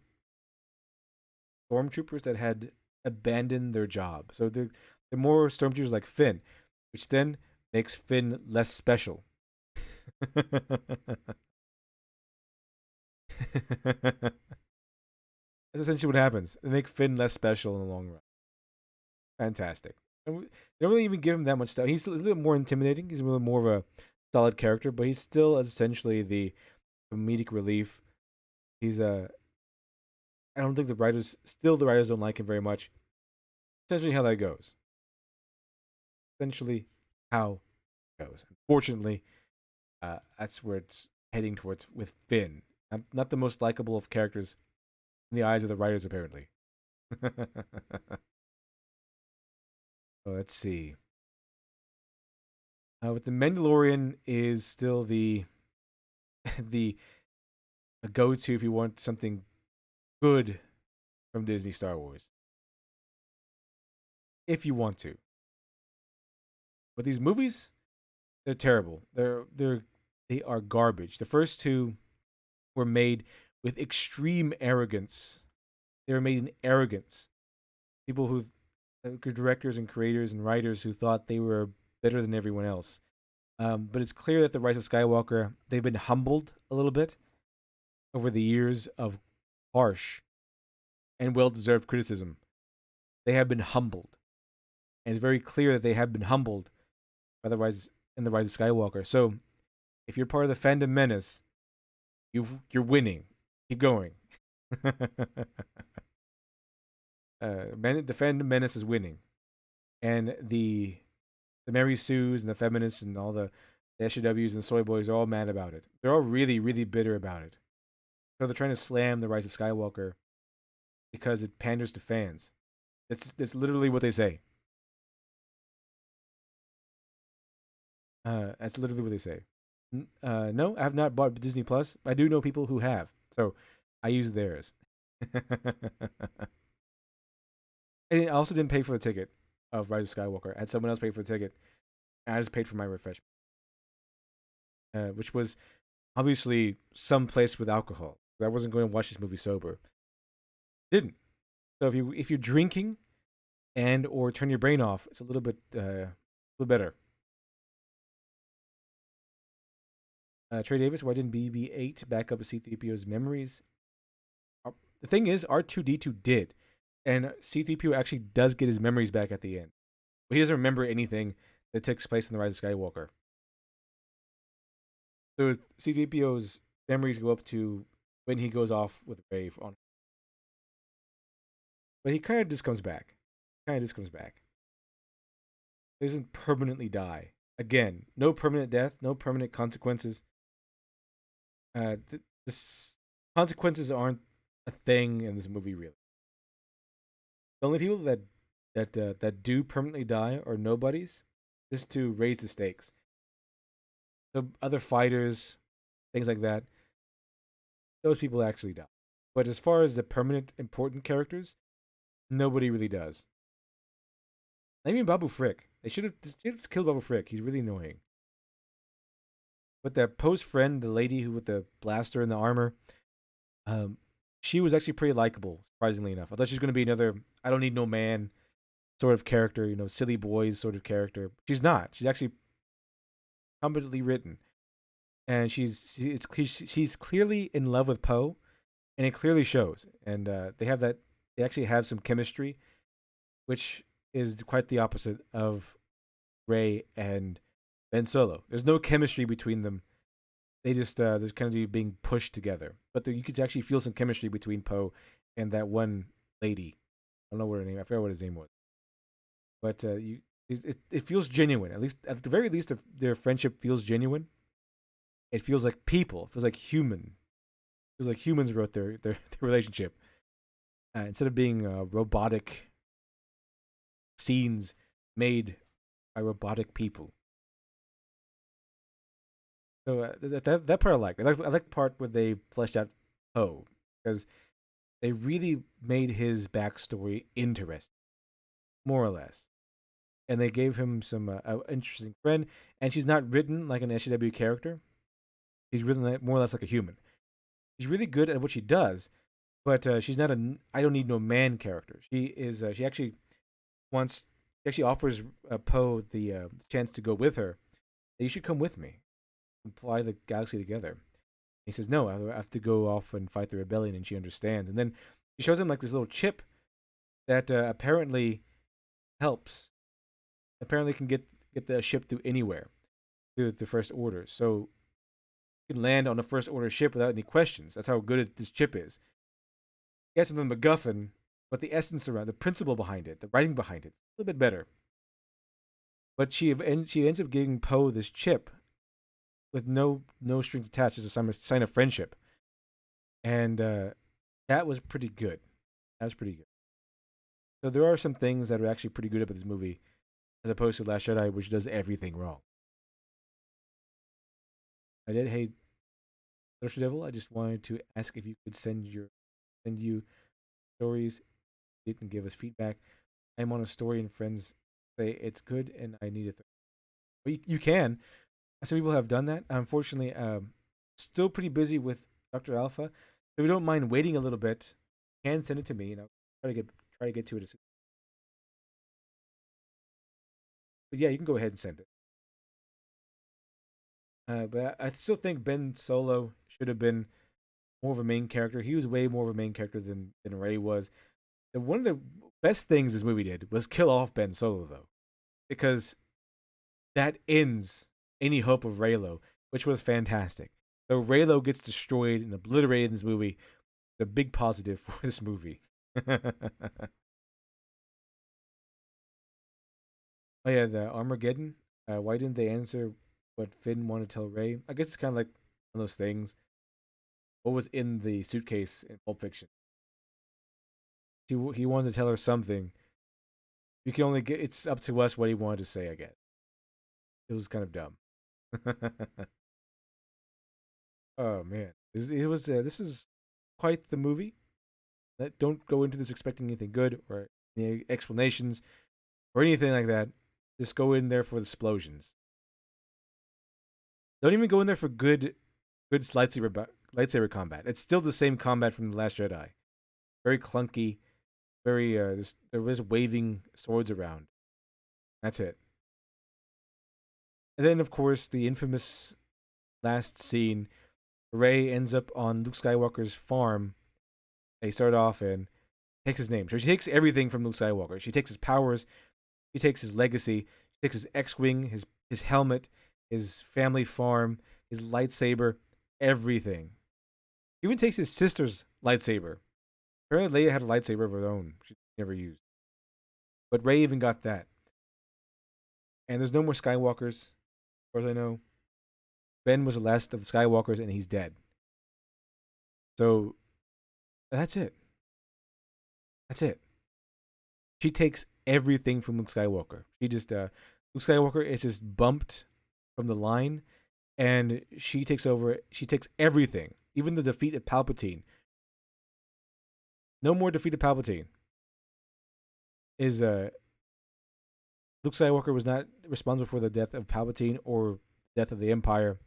stormtroopers that had abandoned their job. So they're more stormtroopers like Finn, which then makes Finn less special. That's essentially what happens. They make Finn less special in the long run. Fantastic. And they don't really even give him that much stuff. He's a little more intimidating. He's a little more of a solid character, but he's still essentially the comedic relief. He's a. I don't think the writers don't like him very much. Essentially, how that goes. Essentially, how it goes. Unfortunately, that's where it's heading towards with Finn. Not the most likable of characters in the eyes of the writers, apparently. Let's see. With the Mandalorian is still the the go-to if you want something good from Disney Star Wars. If you want to. But these movies, they're terrible. They're they are garbage. The first two were made with extreme arrogance. They were made in arrogance. People who, directors and creators and writers who thought they were better than everyone else. But it's clear that the Rise of Skywalker, they've been humbled a little bit over the years of harsh and well-deserved criticism. They have been humbled, and it's very clear that they have been humbled by the Rise of Skywalker. So, if you're part of the fandom menace, you're winning. Keep going. The fandom menace is winning, and the Mary Sues and the feminists and all the SJWs and the soy boys are all mad about it. They're all really, really bitter about it. So they're trying to slam the Rise of Skywalker because it panders to fans. That's literally what they say. That's literally what they say. No, I have not bought Disney Plus. I do know people who have, so I use theirs. And I also didn't pay for the ticket of Rise of Skywalker. I had someone else pay for the ticket, and I just paid for my refreshment, which was obviously some place with alcohol. I wasn't going to watch this movie sober. Didn't. So if you're drinking and or turn your brain off, it's a little bit better. Trey Davis, why didn't BB-8 back up C-3PO's memories? The thing is, R2-D2 did, and C-3PO actually does get his memories back at the end, but he doesn't remember anything that takes place in the Rise of Skywalker. So C-3PO's memories go up to when he goes off with Rey on, but he kind of just comes back. He doesn't permanently die. Again, no permanent death, no permanent consequences. The consequences aren't a thing in this movie, really. The only people that do permanently die are nobodies, just to raise the stakes. The other fighters, things like that, those people actually die. But as far as the permanent important characters, nobody really does. Not even Babu Frick. They should have just killed Babu Frick. He's really annoying. But that Poe's friend, the lady who with the blaster and the armor, she was actually pretty likable, surprisingly enough. I thought she was going to be another I don't need no man sort of character, silly boys sort of character. She's not. She's actually competently written. And she's clearly in love with Poe, and it clearly shows. And they actually have some chemistry, which is quite the opposite of Rey and Ben Solo. There's no chemistry between them. They just there's kind of being pushed together. But you could actually feel some chemistry between Poe and that one lady. I don't know what her name. I forgot what his name was. But it feels genuine. At least at the very least, if their friendship feels genuine. It feels like people. It feels like human. It feels like humans wrote their relationship instead of being robotic scenes made by robotic people. So that part I like. I like the part where they fleshed out Poe because they really made his backstory interesting, more or less, and they gave him some interesting friend. And she's not written like an SJW character. She's written more or less like a human. She's really good at what she does, but she's not a I don't need no man character. She is. She actually wants. She actually offers Poe the chance to go with her. You should come with me. Fly the galaxy together. He says, no, I have to go off and fight the rebellion, and she understands. And then she shows him like this little chip that apparently helps. Apparently can get the ship through anywhere through the First Order. So you can land on a First Order ship without any questions. That's how good this chip is. Yes, it's the MacGuffin, but the essence around, the principle behind it, the writing behind it, a little bit better. But she ends up giving Poe this chip with no strings attached as a sign of friendship, and that was pretty good. That was pretty good. So there are some things that are actually pretty good about this movie, as opposed to Last Jedi, which does everything wrong. I did hate Social Devil. I just wanted to ask if you could send you stories. You didn't give us feedback. I'm on a story and friends say it's good and I need it. Well, you can. Some people have done that. Unfortunately, still pretty busy with Dr. Alpha. If you don't mind waiting a little bit, you can send it to me. Try to get to it as soon. But yeah, you can go ahead and send it. But I still think Ben Solo should have been more of a main character. He was way more of a main character than Ray was. And one of the best things this movie did was kill off Ben Solo, though, because that ends any hope of Raylo, which was fantastic. So Raylo gets destroyed and obliterated in this movie. The big positive for this movie. Oh yeah, the Armageddon. Why didn't they answer what Finn wanted to tell Ray? I guess it's kind of like one of those things. What was in the suitcase in Pulp Fiction? He wanted to tell her something. You can only get. It's up to us what he wanted to say. I guess it was kind of dumb. Oh man, this is quite the movie. Don't go into this expecting anything good or any explanations or anything like that. Just go in there for the explosions. Don't even go in there for good lightsaber combat. It's still the same combat from the Last Jedi. Very clunky. Very there was waving swords around. That's it. And then of course the infamous last scene. Rey ends up on Luke Skywalker's farm. They start off and takes his name. So she takes everything from Luke Skywalker. She takes his powers. She takes his legacy. She takes his X-wing, his helmet, his family farm, his lightsaber, everything. She even takes his sister's lightsaber. Apparently, Leia had a lightsaber of her own. She never used. But Rey even got that. And there's no more Skywalkers, as far as I know. Ben was the last of the Skywalkers, and he's dead. So that's it. That's it. She takes everything from Luke Skywalker. Luke Skywalker is just bumped from the line, and she takes over. She takes everything, even the defeat of Palpatine. No more defeat of Palpatine. Is Luke Skywalker was not responsible for the death of Palpatine or death of the Empire.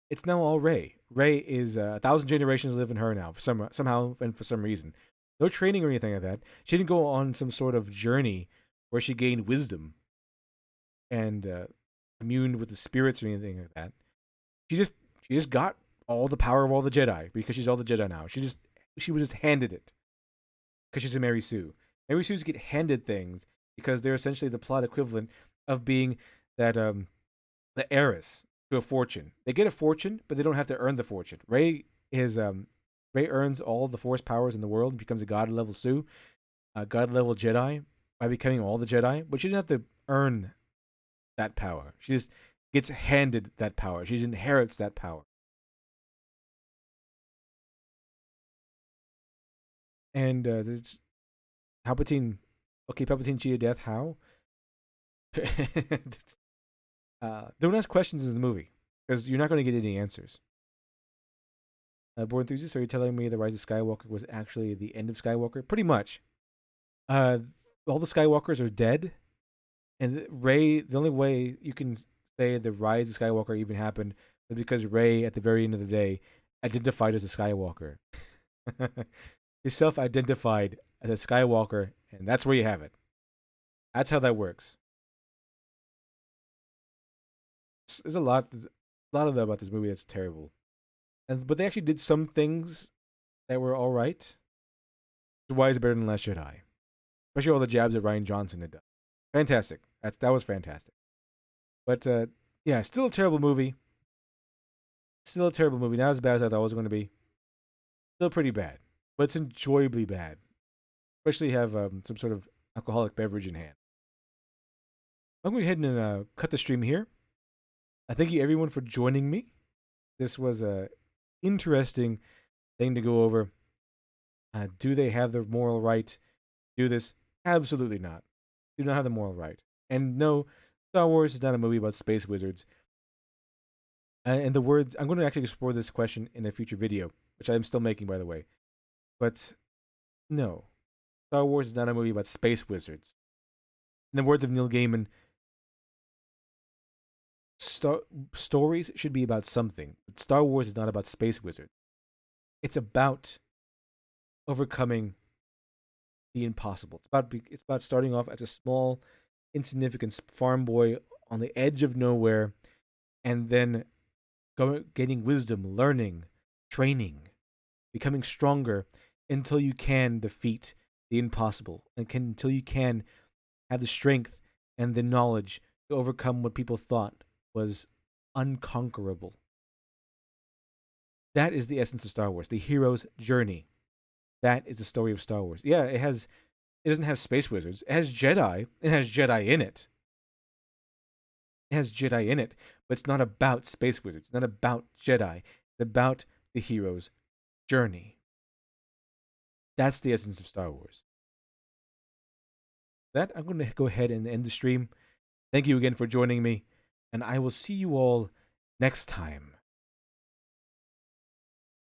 It's now all Rey. Rey is 1,000 generations live in her now for somehow and for some reason. No training or anything like that. She didn't go on some sort of journey where she gained wisdom and communed with the spirits or anything like that. She just got all the power of all the Jedi because she's all the Jedi now. She was just handed it because she's a Mary Sue. Mary Sues get handed things because they're essentially the plot equivalent of being that the heiress to a fortune. They get a fortune, but they don't have to earn the fortune. Rey earns all the Force powers in the world and becomes a God level Sue, a God level Jedi by becoming all the Jedi. But she doesn't have to earn that power. She just gets handed that power. She just inherits that power. And there's Palpatine. Okay, Palpatine cheated death. How? Don't ask questions in the movie because you're not going to get any answers. Born enthusiast, are you telling me the Rise of Skywalker was actually the end of Skywalker? Pretty much. Uh, all the Skywalkers are dead, and Rey. The only way you can say the Rise of Skywalker even happened was because Rey, at the very end of the day, identified as a Skywalker. She self-identified as a Skywalker, and that's where you have it. That's how that works. There's a lot of that about this movie that's terrible, but they actually did some things that were all right. Why is it better than Last Jedi? Especially all the jabs that Ryan Johnson had done. Fantastic. That was fantastic. But yeah, still a terrible movie. Still a terrible movie. Not as bad as I thought it was going to be. Still pretty bad, but it's enjoyably bad. Especially have some sort of alcoholic beverage in hand. I'm going to go ahead and cut the stream here. I thank you everyone for joining me. This was a interesting thing to go over. Do they have the moral right to do this? Absolutely not. Do not have the moral right. And no, Star Wars is not a movie about space wizards. And the words, I'm going to actually explore this question in a future video, which I'm still making, by the way. But no, Star Wars is not a movie about space wizards. In the words of Neil Gaiman, stories should be about something. But Star Wars is not about space wizards. It's about overcoming the impossible. It's about starting off as a small, insignificant farm boy on the edge of nowhere, and then gaining wisdom, learning, training, becoming stronger until you can defeat the impossible, until you can have the strength and the knowledge to overcome what people thought was unconquerable. That is the essence of Star Wars, the hero's journey. That is the story of Star Wars. Yeah, it doesn't have space wizards. It has Jedi. It has Jedi in it. It has Jedi in it, but it's not about space wizards. It's not about Jedi. It's about the hero's journey. That's the essence of Star Wars. That I'm going to go ahead and end the stream. Thank you again for joining me, and I will see you all next time.